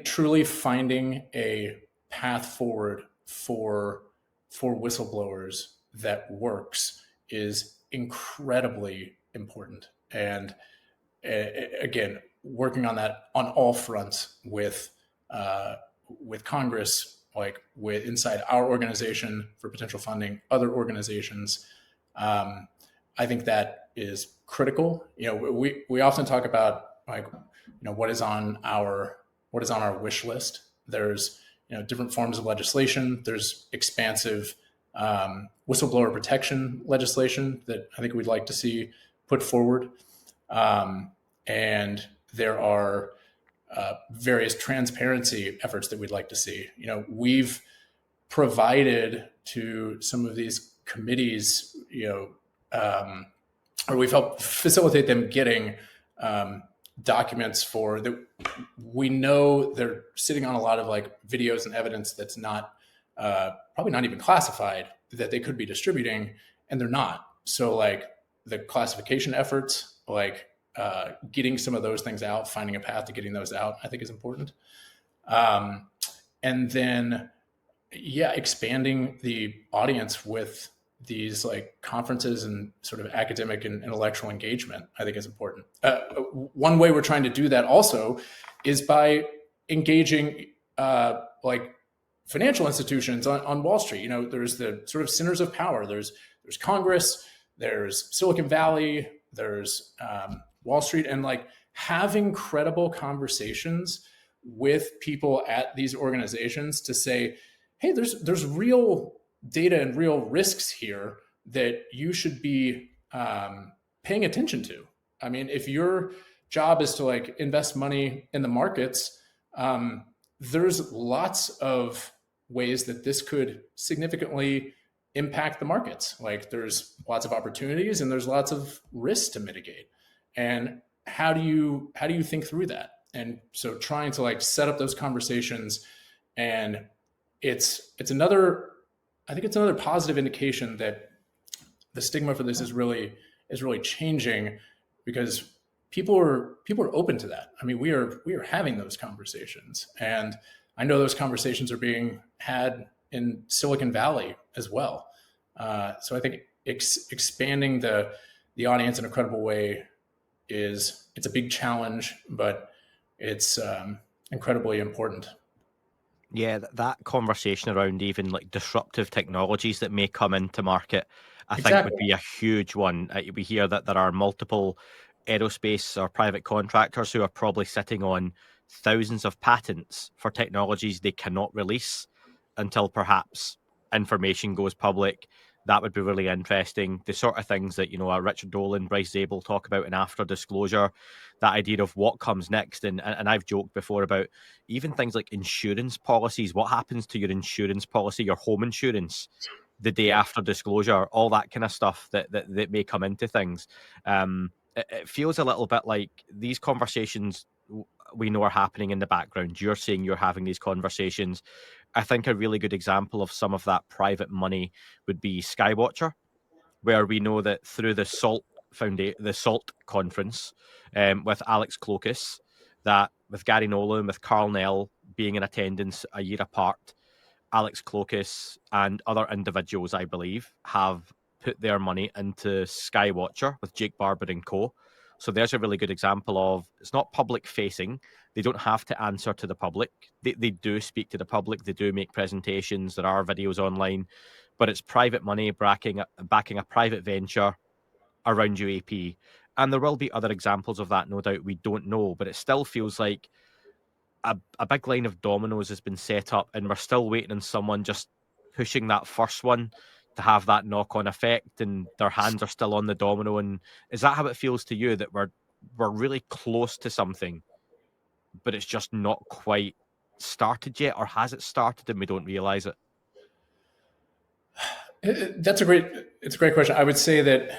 truly finding a path forward for whistleblowers that works is incredibly important. And again, working on that on all fronts with Congress, like with inside our organization for potential funding, other organizations. I think that is critical. We often talk about like what is on our wish list. There's different forms of legislation. There's expansive whistleblower protection legislation that I think we'd like to see put forward. And there are various transparency efforts that we'd like to see. We've provided to some of these committees, or we've helped facilitate them getting documents for that. We know they're sitting on a lot of like videos and evidence that's not probably not even classified that they could be distributing, and they're not. So like the classification efforts, like getting some of those things out, finding a path to getting those out, I think is important. And then, expanding the audience with these like conferences and sort of academic and intellectual engagement, I think is important. One way we're trying to do that also is by engaging like financial institutions on Wall Street. There's the sort of centers of power. There's Congress, there's Silicon Valley, there's Wall Street, and like having credible conversations with people at these organizations to say, hey, there's real data and real risks here that you should be paying attention to. I mean, if your job is to like invest money in the markets, there's lots of ways that this could significantly impact the markets. Like there's lots of opportunities and there's lots of risks to mitigate. And how do you think through that? And so trying to like set up those conversations, and it's another positive indication that the stigma for this is really changing, because people are open to that. I mean, we are having those conversations, and I know those conversations are being had in Silicon Valley as well. So I think expanding the audience in a credible way it's a big challenge, but it's incredibly important. Yeah, that conversation around even like disruptive technologies that may come into market, I think would Exactly. be a huge one. We hear that there are multiple aerospace or private contractors who are probably sitting on thousands of patents for technologies they cannot release until perhaps information goes public. That would be really interesting. The sort of things that, Richard Dolan, Bryce Zabel talk about in after disclosure, that idea of what comes next. And I've joked before about even things like insurance policies. What happens to your insurance policy, your home insurance, the day Yeah. after disclosure, all that kind of stuff that may come into things. It feels a little bit like these conversations we know are happening in the background. You're saying you're having these conversations. I think a really good example of some of that private money would be Skywatcher, where we know that through the SALT conference with Alex Klokas, that with Gary Nolan, with Carl Nell being in attendance a year apart, Alex Klokas and other individuals, I believe, have put their money into Skywatcher with Jake Barber and co. So there's a really good example of it's not public facing. They don't have to answer to the public. They do speak to the public. They do make presentations. There are videos online, but it's private money backing a private venture around UAP. And there will be other examples of that, no doubt. We don't know, but it still feels like a big line of dominoes has been set up, and we're still waiting on someone just pushing that first one to have that knock-on effect, and their hands are still on the domino. And is that how it feels to you, that we're really close to something, but it's just not quite started yet, or has it started and we don't realize it? It's a great question. I would say that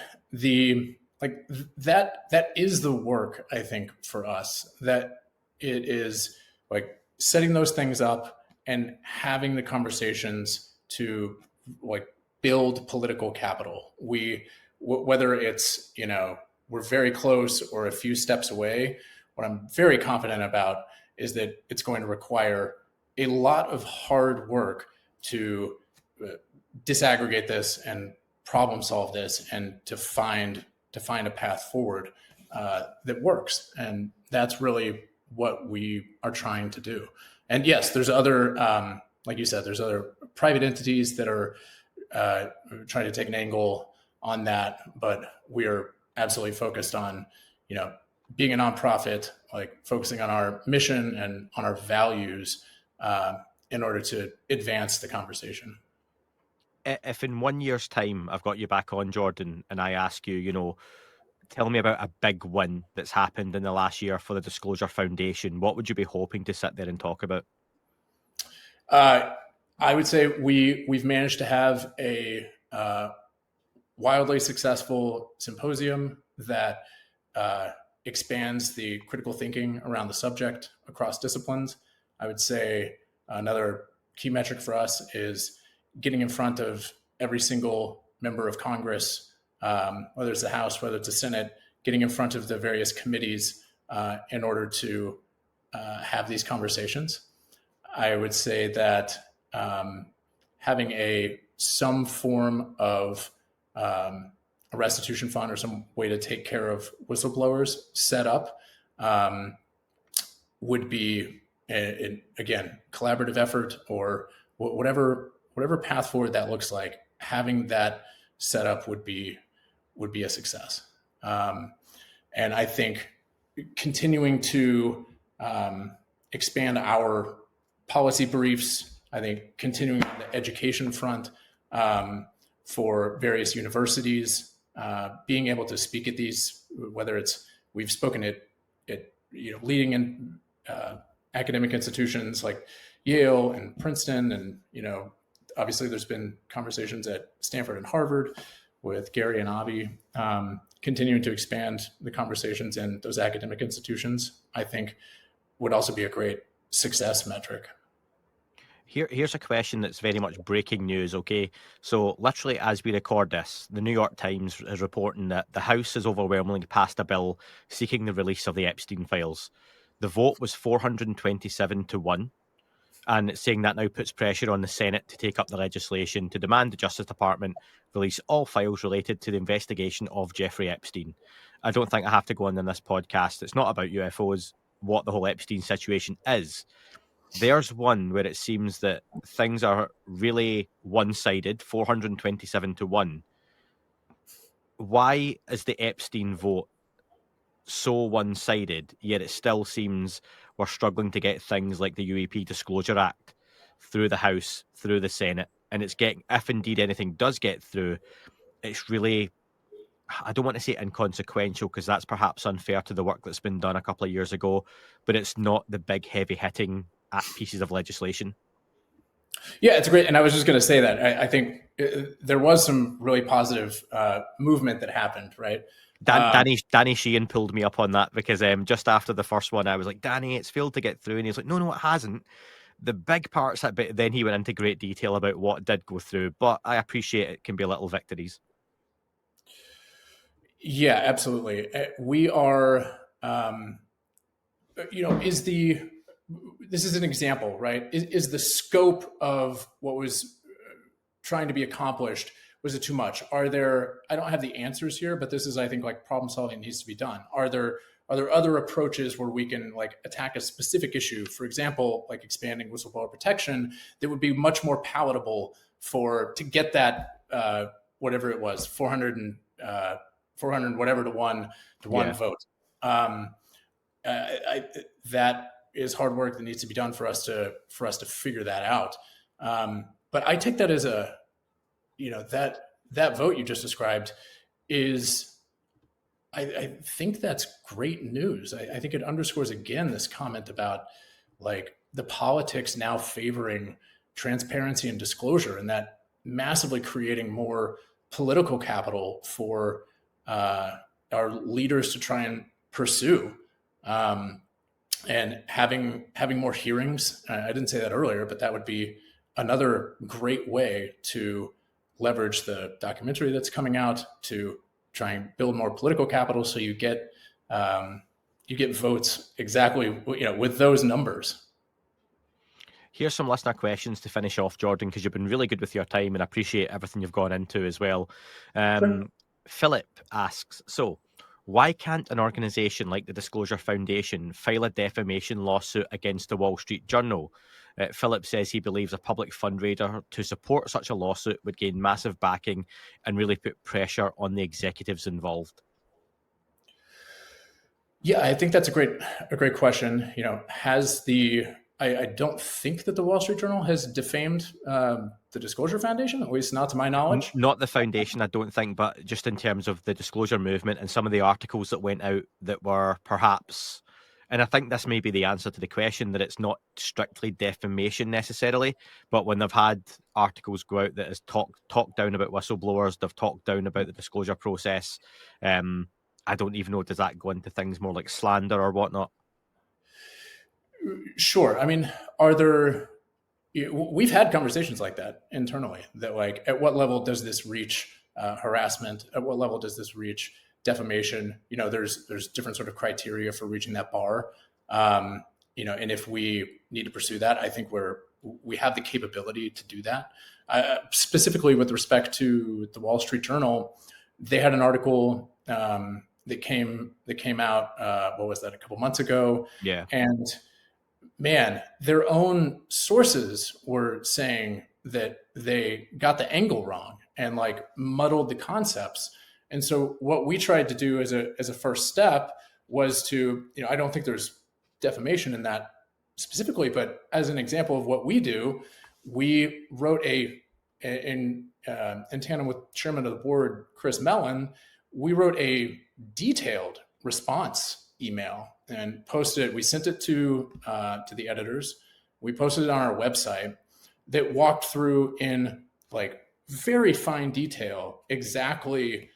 that is the work, I think, for us, that it is like setting those things up and having the conversations to like build political capital. Whether it's, we're very close or a few steps away, what I'm very confident about is that it's going to require a lot of hard work to disaggregate this and problem solve this and to find a path forward that works. And that's really what we are trying to do. And yes, there's other, like you said, there's other private entities that are trying to take an angle on that, but we are absolutely focused on, being a nonprofit, like focusing on our mission and on our values in order to advance the conversation. If in 1 year's time I've got you back on, Jordan, and I ask you, tell me about a big win that's happened in the last year for the Disclosure Foundation, what would you be hoping to sit there and talk about? I would say we've managed to have a wildly successful symposium that expands the critical thinking around the subject across disciplines. I would say another key metric for us is getting in front of every single member of Congress, whether it's the House, whether it's the Senate, getting in front of the various committees in order to have these conversations. I would say that having some form of a restitution fund or some way to take care of whistleblowers set up would be, again, collaborative effort or whatever path forward that looks like. Having that set up would be a success. And I think continuing to expand our policy briefs, I think continuing on the education front for various universities, being able to speak at these, whether it's we've spoken at leading in academic institutions like Yale and Princeton, and obviously there's been conversations at Stanford and Harvard with Gary and Avi, continuing to expand the conversations in those academic institutions, I think would also be a great success metric. Here's a question that's very much breaking news, okay? So literally as we record this, the New York Times is reporting that the House has overwhelmingly passed a bill seeking the release of the Epstein files. The vote was 427 to 1, and it's saying that now puts pressure on the Senate to take up the legislation to demand the Justice Department release all files related to the investigation of Jeffrey Epstein. I don't think I have to go on in this podcast. It's not about UFOs, what the whole Epstein situation is. There's one where it seems that things are really one-sided, 427 to 1. Why is the Epstein vote so one-sided, yet it still seems we're struggling to get things like the UAP Disclosure Act through the House, through the Senate, and it's getting, if indeed anything does get through, it's really, I don't want to say inconsequential because that's perhaps unfair to the work that's been done a couple of years ago, but it's not the big heavy-hitting pieces of legislation. Yeah, it's great. And I was just going to say that I think there was some really positive movement that happened, right? Danny Sheehan pulled me up on that because just after the first one, I was like, Danny, it's failed to get through. And he's like, no, it hasn't. The big parts, but then he went into great detail about what did go through. But I appreciate it can be little victories. Yeah, absolutely. We are, this is an example, right? Is the scope of what was trying to be accomplished, was it too much? I don't have the answers here, but this is, I think, like problem solving needs to be done. Are there other approaches where we can like attack a specific issue? For example, like expanding whistleblower protection that would be much more palatable to get that, whatever it was, 400 whatever to one vote. That is hard work that needs to be done for us to figure that out. But I take that as that vote you just described is, I think that's great news. I think it underscores again this comment about like the politics now favoring transparency and disclosure, and that massively creating more political capital for our leaders to try and pursue. and having more hearings. I didn't say that earlier, but that would be another great way to leverage the documentary that's coming out to try and build more political capital, so you get votes exactly with those numbers. Here's some listener questions to finish off, Jordan, because you've been really good with your time and I appreciate everything you've gone into as well. Sure. Philip asks, so why can't an organisation like the Disclosure Foundation file a defamation lawsuit against the Wall Street Journal? Philip says he believes a public fundraiser to support such a lawsuit would gain massive backing and really put pressure on the executives involved. Yeah, I think that's a great question. Has I don't think that the Wall Street Journal has defamed the Disclosure Foundation, at least not to my knowledge. Not the foundation, I don't think, but just in terms of the disclosure movement and some of the articles that went out that were perhaps, and I think this may be the answer to the question, that it's not strictly defamation necessarily, but when they've had articles go out that has talked down about whistleblowers, they've talked down about the disclosure process. I don't even know, does that go into things more like slander or whatnot? Sure. I mean, are there? We've had conversations like that internally. That, like, at what level does this reach harassment? At what level does this reach defamation? There's different sort of criteria for reaching that bar. And if we need to pursue that, I think we have the capability to do that. Specifically with respect to the Wall Street Journal, they had an article that came out. What was that? A couple months ago. Yeah. And man, their own sources were saying that they got the angle wrong and like muddled the concepts. And so what we tried to do as a first step was to, I don't think there's defamation in that specifically, but as an example of what we do, we wrote in tandem with chairman of the board, Chris Mellon, we wrote a detailed response email and posted it. We sent it to the editors. We posted it on our website that walked through in like very fine detail exactly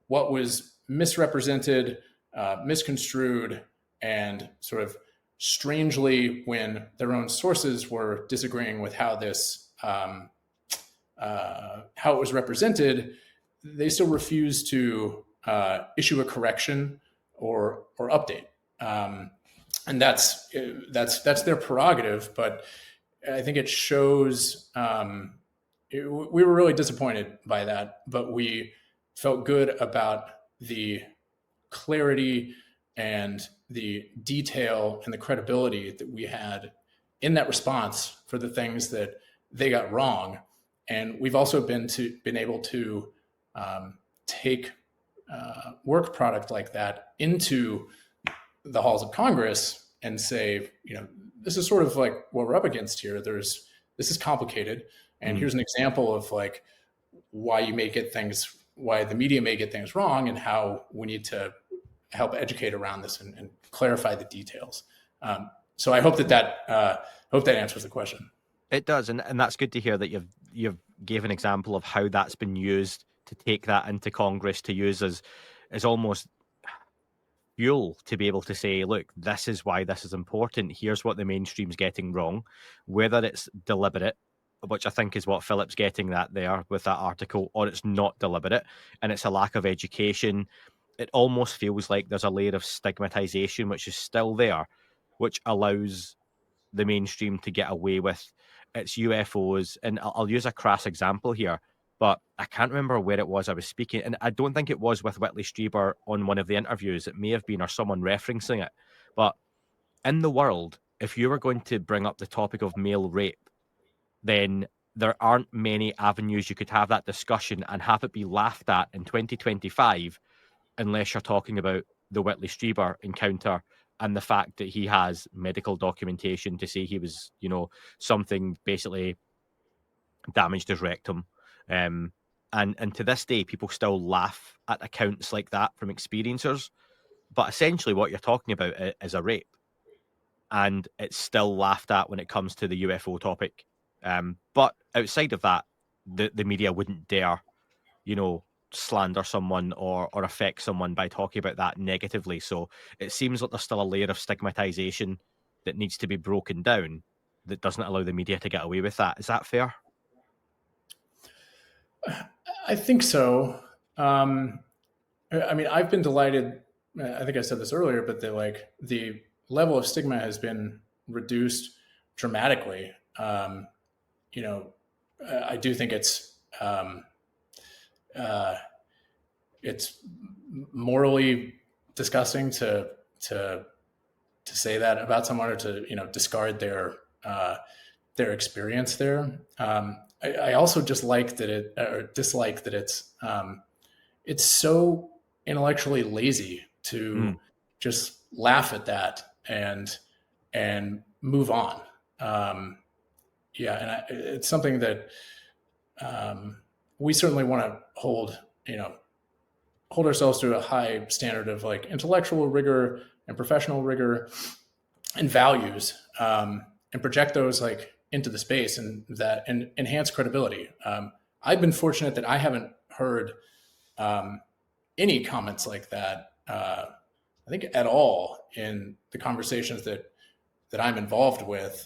what was misrepresented, misconstrued, and sort of strangely when their own sources were disagreeing with how this how it was represented, they still refused to issue a correction or update, and that's their prerogative. But I think it shows we were really disappointed by that, but we felt good about the clarity and the detail and the credibility that we had in that response for the things that they got wrong. And we've also been able to take work product like that into the halls of Congress and say, this is sort of like what we're up against here. This is complicated, and here's an example of like why the media may get things wrong, and how we need to help educate around this and clarify the details. So I hope that answers the question. It does, and that's good to hear that you've gave an example of how that's been used to take that into Congress to use as almost fuel to be able to say, look, this is why this is important. Here's what the mainstream's getting wrong, whether it's deliberate, which I think is what Philip's getting at there with that article, or it's not deliberate and it's a lack of education. It almost feels like there's a layer of stigmatization which is still there, which allows the mainstream to get away with its UFOs. And I'll use a crass example here, but I can't remember where it was I was speaking. And I don't think it was with Whitley Strieber on one of the interviews. It may have been, or someone referencing it. But in the world, if you were going to bring up the topic of male rape, then there aren't many avenues you could have that discussion and have it be laughed at in 2025, unless you're talking about the Whitley Strieber encounter and the fact that he has medical documentation to say he was, something basically damaged his rectum. And to this day, people still laugh at accounts like that from experiencers. But essentially what you're talking about is a rape. And it's still laughed at when it comes to the UFO topic. But outside of that, the media wouldn't dare, slander someone or affect someone by talking about that negatively. So it seems like there's still a layer of stigmatization that needs to be broken down that doesn't allow the media to get away with that. Is that fair? I think so. I mean, I've been delighted. I think I said this earlier, but the level of stigma has been reduced dramatically. You know, I do think it's morally disgusting to say that about someone, or to discard their experience there. I also dislike that it's so intellectually lazy to just laugh at that and move on. And it's something that we certainly want to hold ourselves to a high standard of like intellectual rigor and professional rigor and values, and project those like into the space and enhance credibility. I've been fortunate that I haven't heard any comments like that, I think at all, in the conversations that I'm involved with,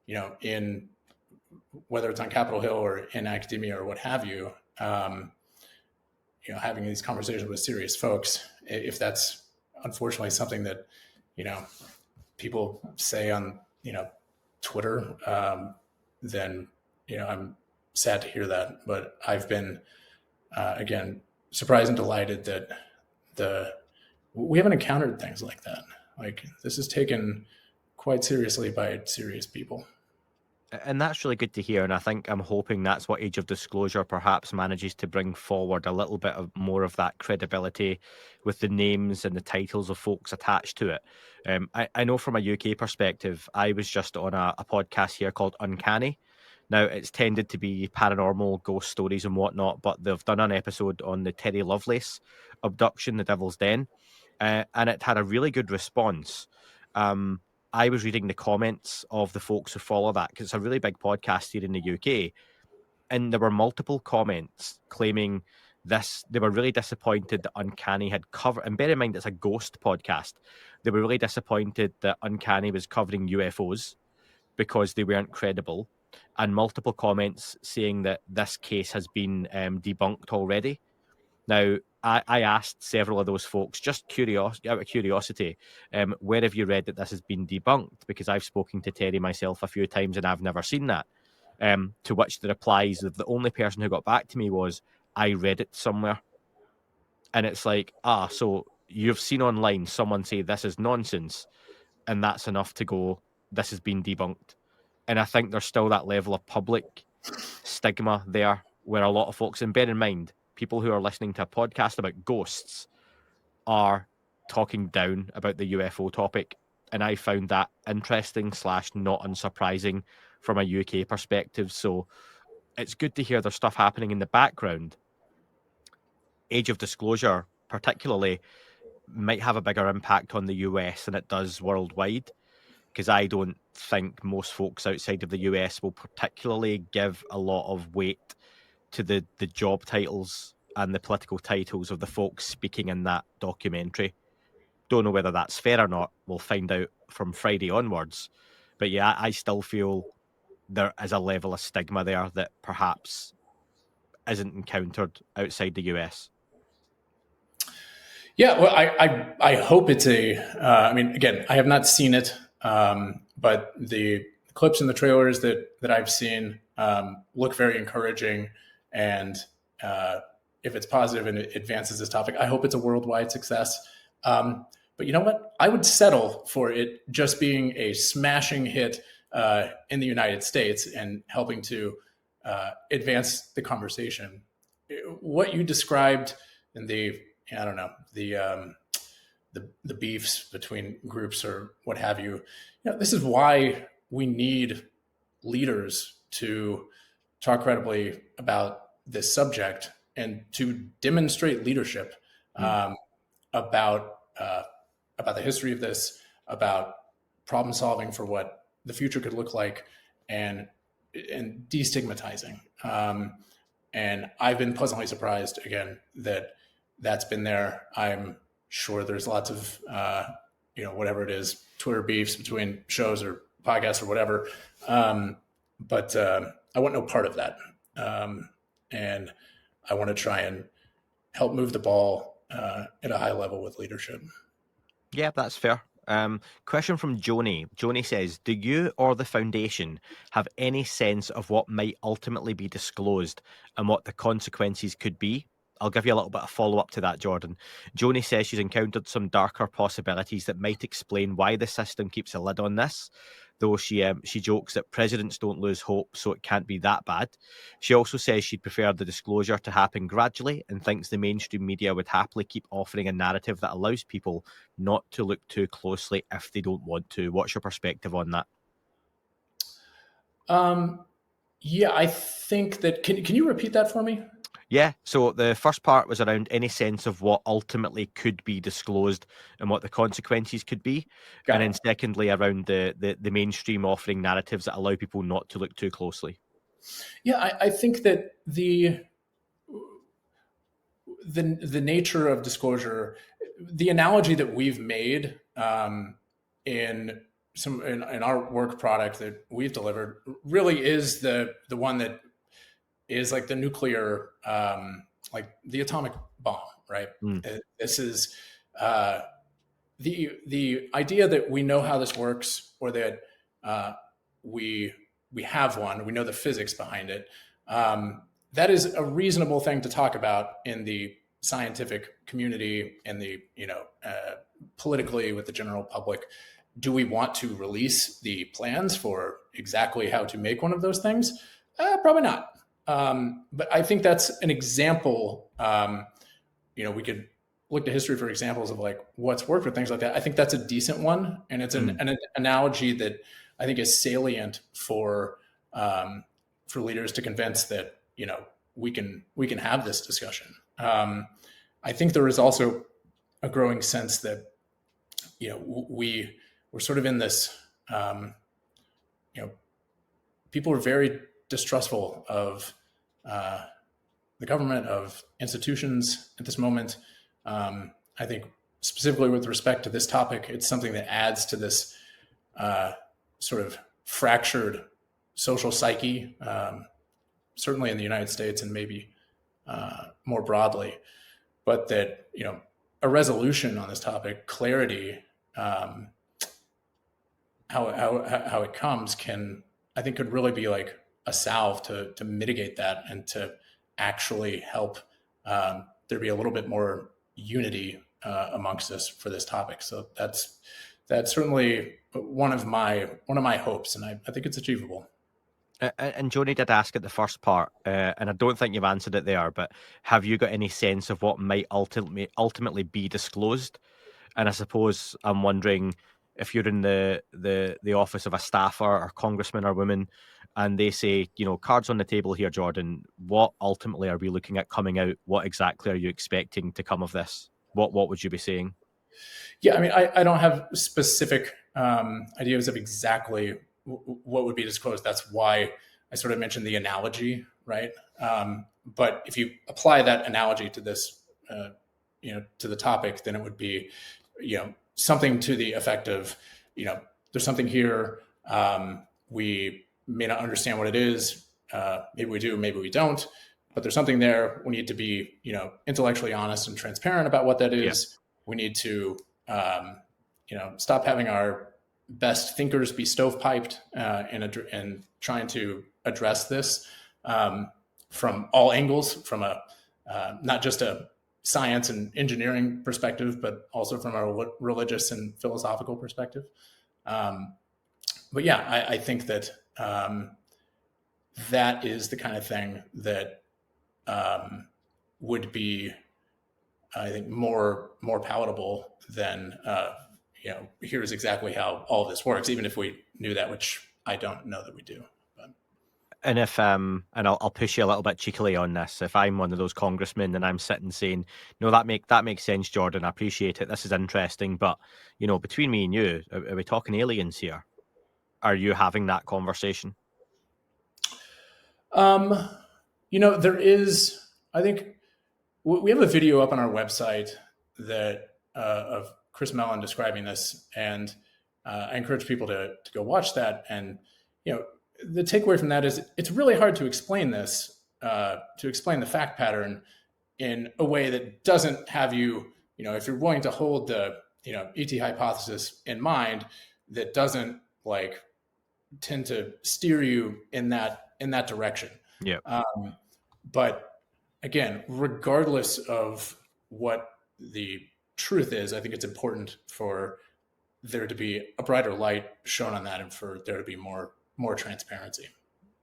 in whether it's on Capitol Hill or in academia or what have you, having these conversations with serious folks. If that's unfortunately something that, people say on, Twitter, then, I'm sad to hear that. But I've been, again, surprised and delighted that we haven't encountered things like that. Like, this is taken quite seriously by serious people. And that's really good to hear. And I think I'm hoping that's what Age of Disclosure perhaps manages to bring forward, a little bit of more of that credibility with the names and the titles of folks attached to it. I know from a UK perspective, I was just on a podcast here called Uncanny. Now, it's tended to be paranormal, ghost stories and whatnot, but they've done an episode on the Terry Lovelace abduction, the Devil's Den, and it had a really good response. I was reading the comments of the folks who follow that, because it's a really big podcast here in the UK. And there were multiple comments claiming this. They were really disappointed that Uncanny had covered, and bear in mind, it's a ghost podcast. They were really disappointed that Uncanny was covering UFOs because they weren't credible. And multiple comments saying that this case has been debunked already. Now, I asked several of those folks, just out of curiosity, where have you read that this has been debunked? Because I've spoken to Terry myself a few times and I've never seen that. To which the replies of the only person who got back to me was, I read it somewhere. And it's like, so you've seen online someone say this is nonsense, and that's enough to go, this has been debunked. And I think there's still that level of public stigma there where a lot of folks, and bear in mind, people who are listening to a podcast about ghosts are talking down about the UFO topic. And I found that interesting / not unsurprising from a UK perspective. So it's good to hear there's stuff happening in the background. Age of Disclosure, particularly, might have a bigger impact on the US than it does worldwide, because I don't think most folks outside of the US will particularly give a lot of weight to the job titles and the political titles of the folks speaking in that documentary. Don't know whether that's fair or not. We'll find out from Friday onwards. But yeah, I still feel there is a level of stigma there that perhaps isn't encountered outside the US. Yeah, well, I hope it's I mean, again, I have not seen it, but the clips and the trailers that I've seen look very encouraging. And if it's positive and it advances this topic, I hope it's a worldwide success. But you know what? I would settle for it just being a smashing hit in the United States and helping to advance the conversation. What you described in I don't know, the beefs between groups or what have you. This is why we need leaders to talk credibly about this subject and to demonstrate leadership about the history of this, about problem solving for what the future could look like, and destigmatizing. And I've been pleasantly surprised again that that's been there. I'm sure there's lots of whatever it is, Twitter beefs between shows or podcasts or whatever, but I want no part of that, and I want to try and help move the ball at a high level with leadership. Yeah, that's fair. Question from Joni. Joni says, do you or the foundation have any sense of what might ultimately be disclosed and what the consequences could be? I'll give you a little bit of follow-up to that, Jordan. Joni says she's encountered some darker possibilities that might explain why the system keeps a lid on this, though she jokes that presidents don't lose hope, so it can't be that bad. She also says she'd prefer the disclosure to happen gradually and thinks the mainstream media would happily keep offering a narrative that allows people not to look too closely if they don't want to. What's your perspective on that? Yeah, I think that. Can you repeat that for me? Yeah, so the first part was around any sense of what ultimately could be disclosed and what the consequences could be. Got And it. then secondly, around the mainstream offering narratives that allow people not to look too closely. Yeah, I think that the nature of disclosure, the analogy that we've made in in our work product that we've delivered really is the one that is like the nuclear, like the atomic bomb, right? Mm. This is the idea that we know how this works, or that uh, we we have one, we know the physics behind it. That is a reasonable thing to talk about in the scientific community and the politically with the general public. Do we want to release the plans for exactly how to make one of those things? Probably not. But I think that's an example. We could look to history for examples of like what's worked with things like that. I think that's a decent one, and it's an analogy that I think is salient for leaders to convince that we can have this discussion. I think there is also a growing sense that we're sort of in this. People are very distrustful of the government, of institutions at this moment. I think specifically with respect to this topic, it's something that adds to this sort of fractured social psyche, certainly in the United States and maybe more broadly. But that a resolution on this topic, clarity, how it comes, I think could really be like a salve to mitigate that and to actually help there be a little bit more unity amongst us for this topic. So that's certainly one of my hopes, and I think it's achievable. And Joni did ask at the first part, and I don't think you've answered it there, but have you got any sense of what might ultimately be disclosed? And I suppose I'm wondering if you're in the office of a staffer or congressman or woman, and they say, cards on the table here, Jordan, what ultimately are we looking at coming out? What exactly are you expecting to come of this? What would you be saying? Yeah, I mean, I don't have specific ideas of exactly what would be disclosed. That's why I sort of mentioned the analogy, right? But if you apply that analogy to this, to the topic, then it would be, something to the effect of, there's something here. We may not understand what it is. Maybe we do, maybe we don't. But there's something there. We need to be, intellectually honest and transparent about what that is. Yeah. We need to, stop having our best thinkers be stovepiped and trying to address this from all angles, from a not just a science and engineering perspective, but also from a religious and philosophical perspective. But yeah, I think that that is the kind of thing that would be, I think, more palatable than here's exactly how all of this works, even if we knew that, which I don't know that we do. And if and I'll push you a little bit cheekily on this. If I'm one of those congressmen and I'm sitting saying, "No, that makes sense, Jordan. I appreciate it. This is interesting, but between me and you, are we talking aliens here? Are you having that conversation?" There is, I think we have a video up on our website that of Chris Mellon describing this, and I encourage people to go watch that. And the takeaway from that is it's really hard to explain this, to explain the fact pattern in a way that doesn't have you, if you're willing to hold the ET hypothesis in mind, that doesn't tend to steer you in that direction. Yeah. But again, regardless of what the truth is, I think it's important for there to be a brighter light shown on that, and for there to be more transparency.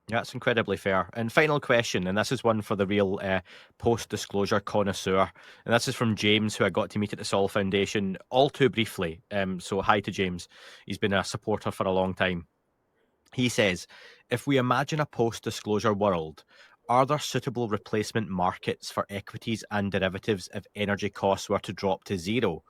Yeah, that's incredibly fair. And final question, and this is one for the real post-disclosure connoisseur, and this is from James, who I got to meet at the Sol Foundation all too briefly. So hi to James. He's been a supporter for a long time. He says, if we imagine a post-disclosure world, are there suitable replacement markets for equities and derivatives if energy costs were to drop to zero?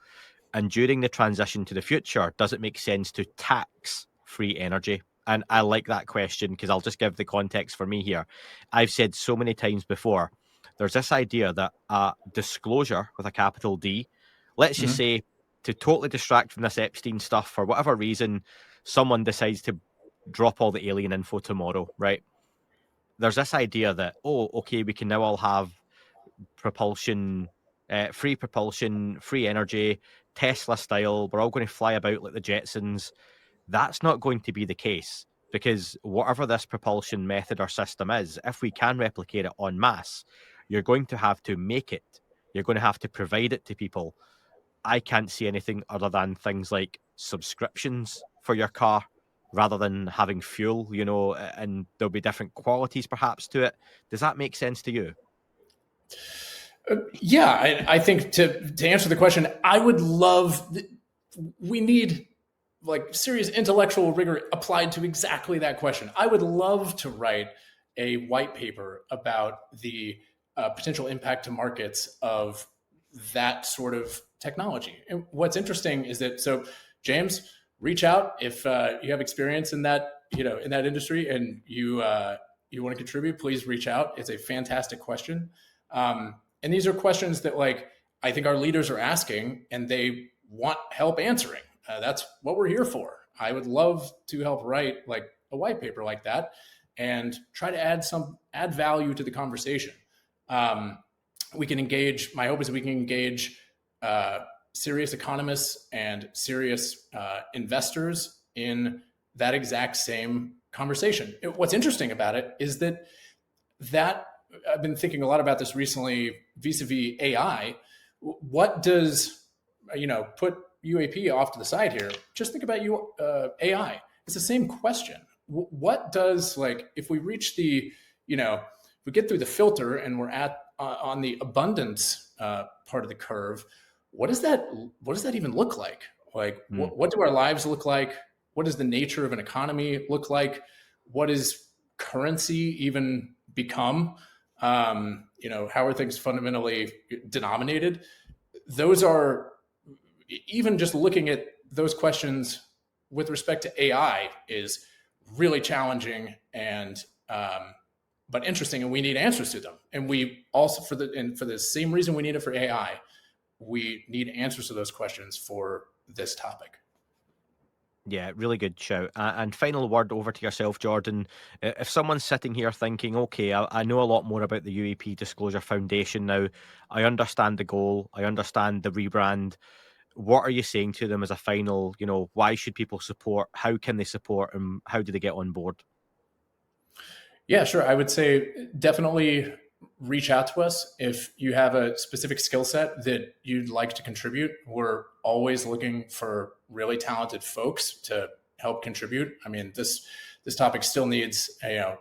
And during the transition to the future, does it make sense to tax free energy? And I like that question because I'll just give the context for me here. I've said so many times before, there's this idea that a disclosure with a capital D, let's just say, to totally distract from this Epstein stuff, for whatever reason, someone decides to drop all the alien info tomorrow, right? There's this idea that, okay, we can now all have propulsion, free propulsion, free energy, Tesla style. We're all going to fly about like the Jetsons. That's not going to be the case, because whatever this propulsion method or system is, if we can replicate it en masse, you're going to have to make it. You're going to have to provide it to people. I can't see anything other than things like subscriptions for your car rather than having fuel, and there'll be different qualities perhaps to it. Does that make sense to you? Yeah, I think to answer the question, I would love, we need serious intellectual rigor applied to exactly that question. I would love to write a white paper about the potential impact to markets of that sort of technology. And what's interesting is that, so James, reach out if you have experience in that, in that industry, and you want to contribute, please reach out. It's a fantastic question. And these are questions that I think our leaders are asking, and they want help answering. That's what we're here for. I would love to help write a white paper like that and try to add value to the conversation. We can engage, my hope is we can engage serious economists and serious investors in that exact same conversation. What's interesting about it is that I've been thinking a lot about this recently vis-a-vis AI. What does, put UAP off to the side here, just think about AI. It's the same question. What does, if we reach the, if we get through the filter and we're on the abundance part of the curve, what does that even look like? What do our lives look like? What does the nature of an economy look like? What does currency even become? How are things fundamentally denominated? Those are, even just looking at those questions with respect to AI is really challenging and but interesting, and we need answers to them. And we also, for the same reason we need it for AI, we need answers to those questions for this topic. Yeah, really good shout. And final word over to yourself, Jordan. If someone's sitting here thinking, okay, I know a lot more about the UAP Disclosure Foundation now, I understand the goal, I understand the rebrand, what are you saying to them as a final, why should people support? How can they support, and how do they get on board? Yeah, sure. I would say definitely reach out to us if you have a specific skill set that you'd like to contribute. We're always looking for really talented folks to help contribute. I mean, this topic still needs a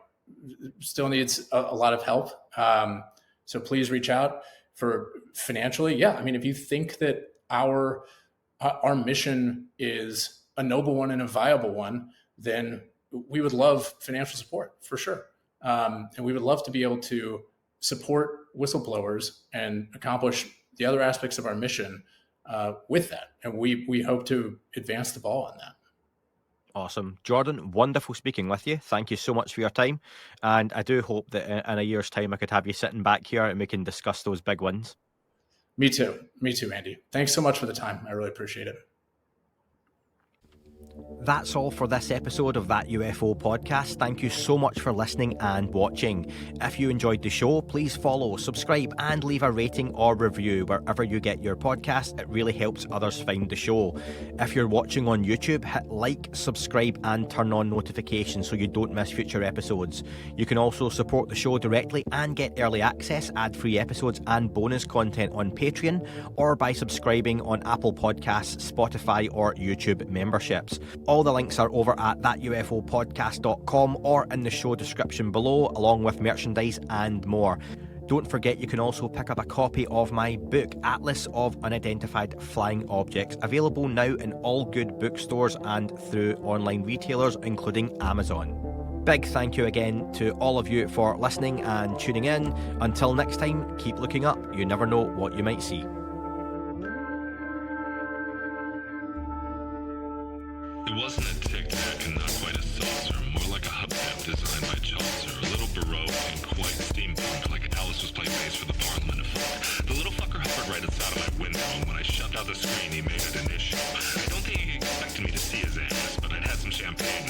lot of help. So please reach out. For financially, yeah. I mean, if you think that our mission is a noble one and a viable one, then we would love financial support for sure. And we would love to be able to support whistleblowers and accomplish the other aspects of our mission with that. And we hope to advance the ball on that. Awesome. Jordan, wonderful speaking with you. Thank you so much for your time. And I do hope that in a year's time I could have you sitting back here and we can discuss those big wins. Me too. Me too, Andy. Thanks so much for the time. I really appreciate it. That's all for this episode of That UFO podcast. Thank you so much for listening and watching. If you enjoyed the show, please follow, subscribe, and leave a rating or review wherever you get your podcast. It really helps others find the show. If you're watching on YouTube, hit like, subscribe, and turn on notifications so you don't miss future episodes. You can also support the show directly and get early access, ad-free episodes, and bonus content on Patreon, or by subscribing on Apple Podcasts, Spotify, or YouTube memberships. All the links are over at thatufopodcast.com or in the show description below, along with merchandise and more. Don't forget you can also pick up a copy of my book, Atlas of Unidentified Flying Objects, available now in all good bookstores and through online retailers, including Amazon. Big thank you again to all of you for listening and tuning in. Until next time, keep looking up. You never know what you might see. It wasn't a Tic Tac and not quite a saucer, more like a hubcap designed by Chaucer, a little baroque and quite steampunk, like Alice was playing bass for the Parliament of Folk. The little fucker hovered right outside of my window, and when I shoved out the screen, he made it an issue. I don't think he expected me to see his ass, but I'd had some champagne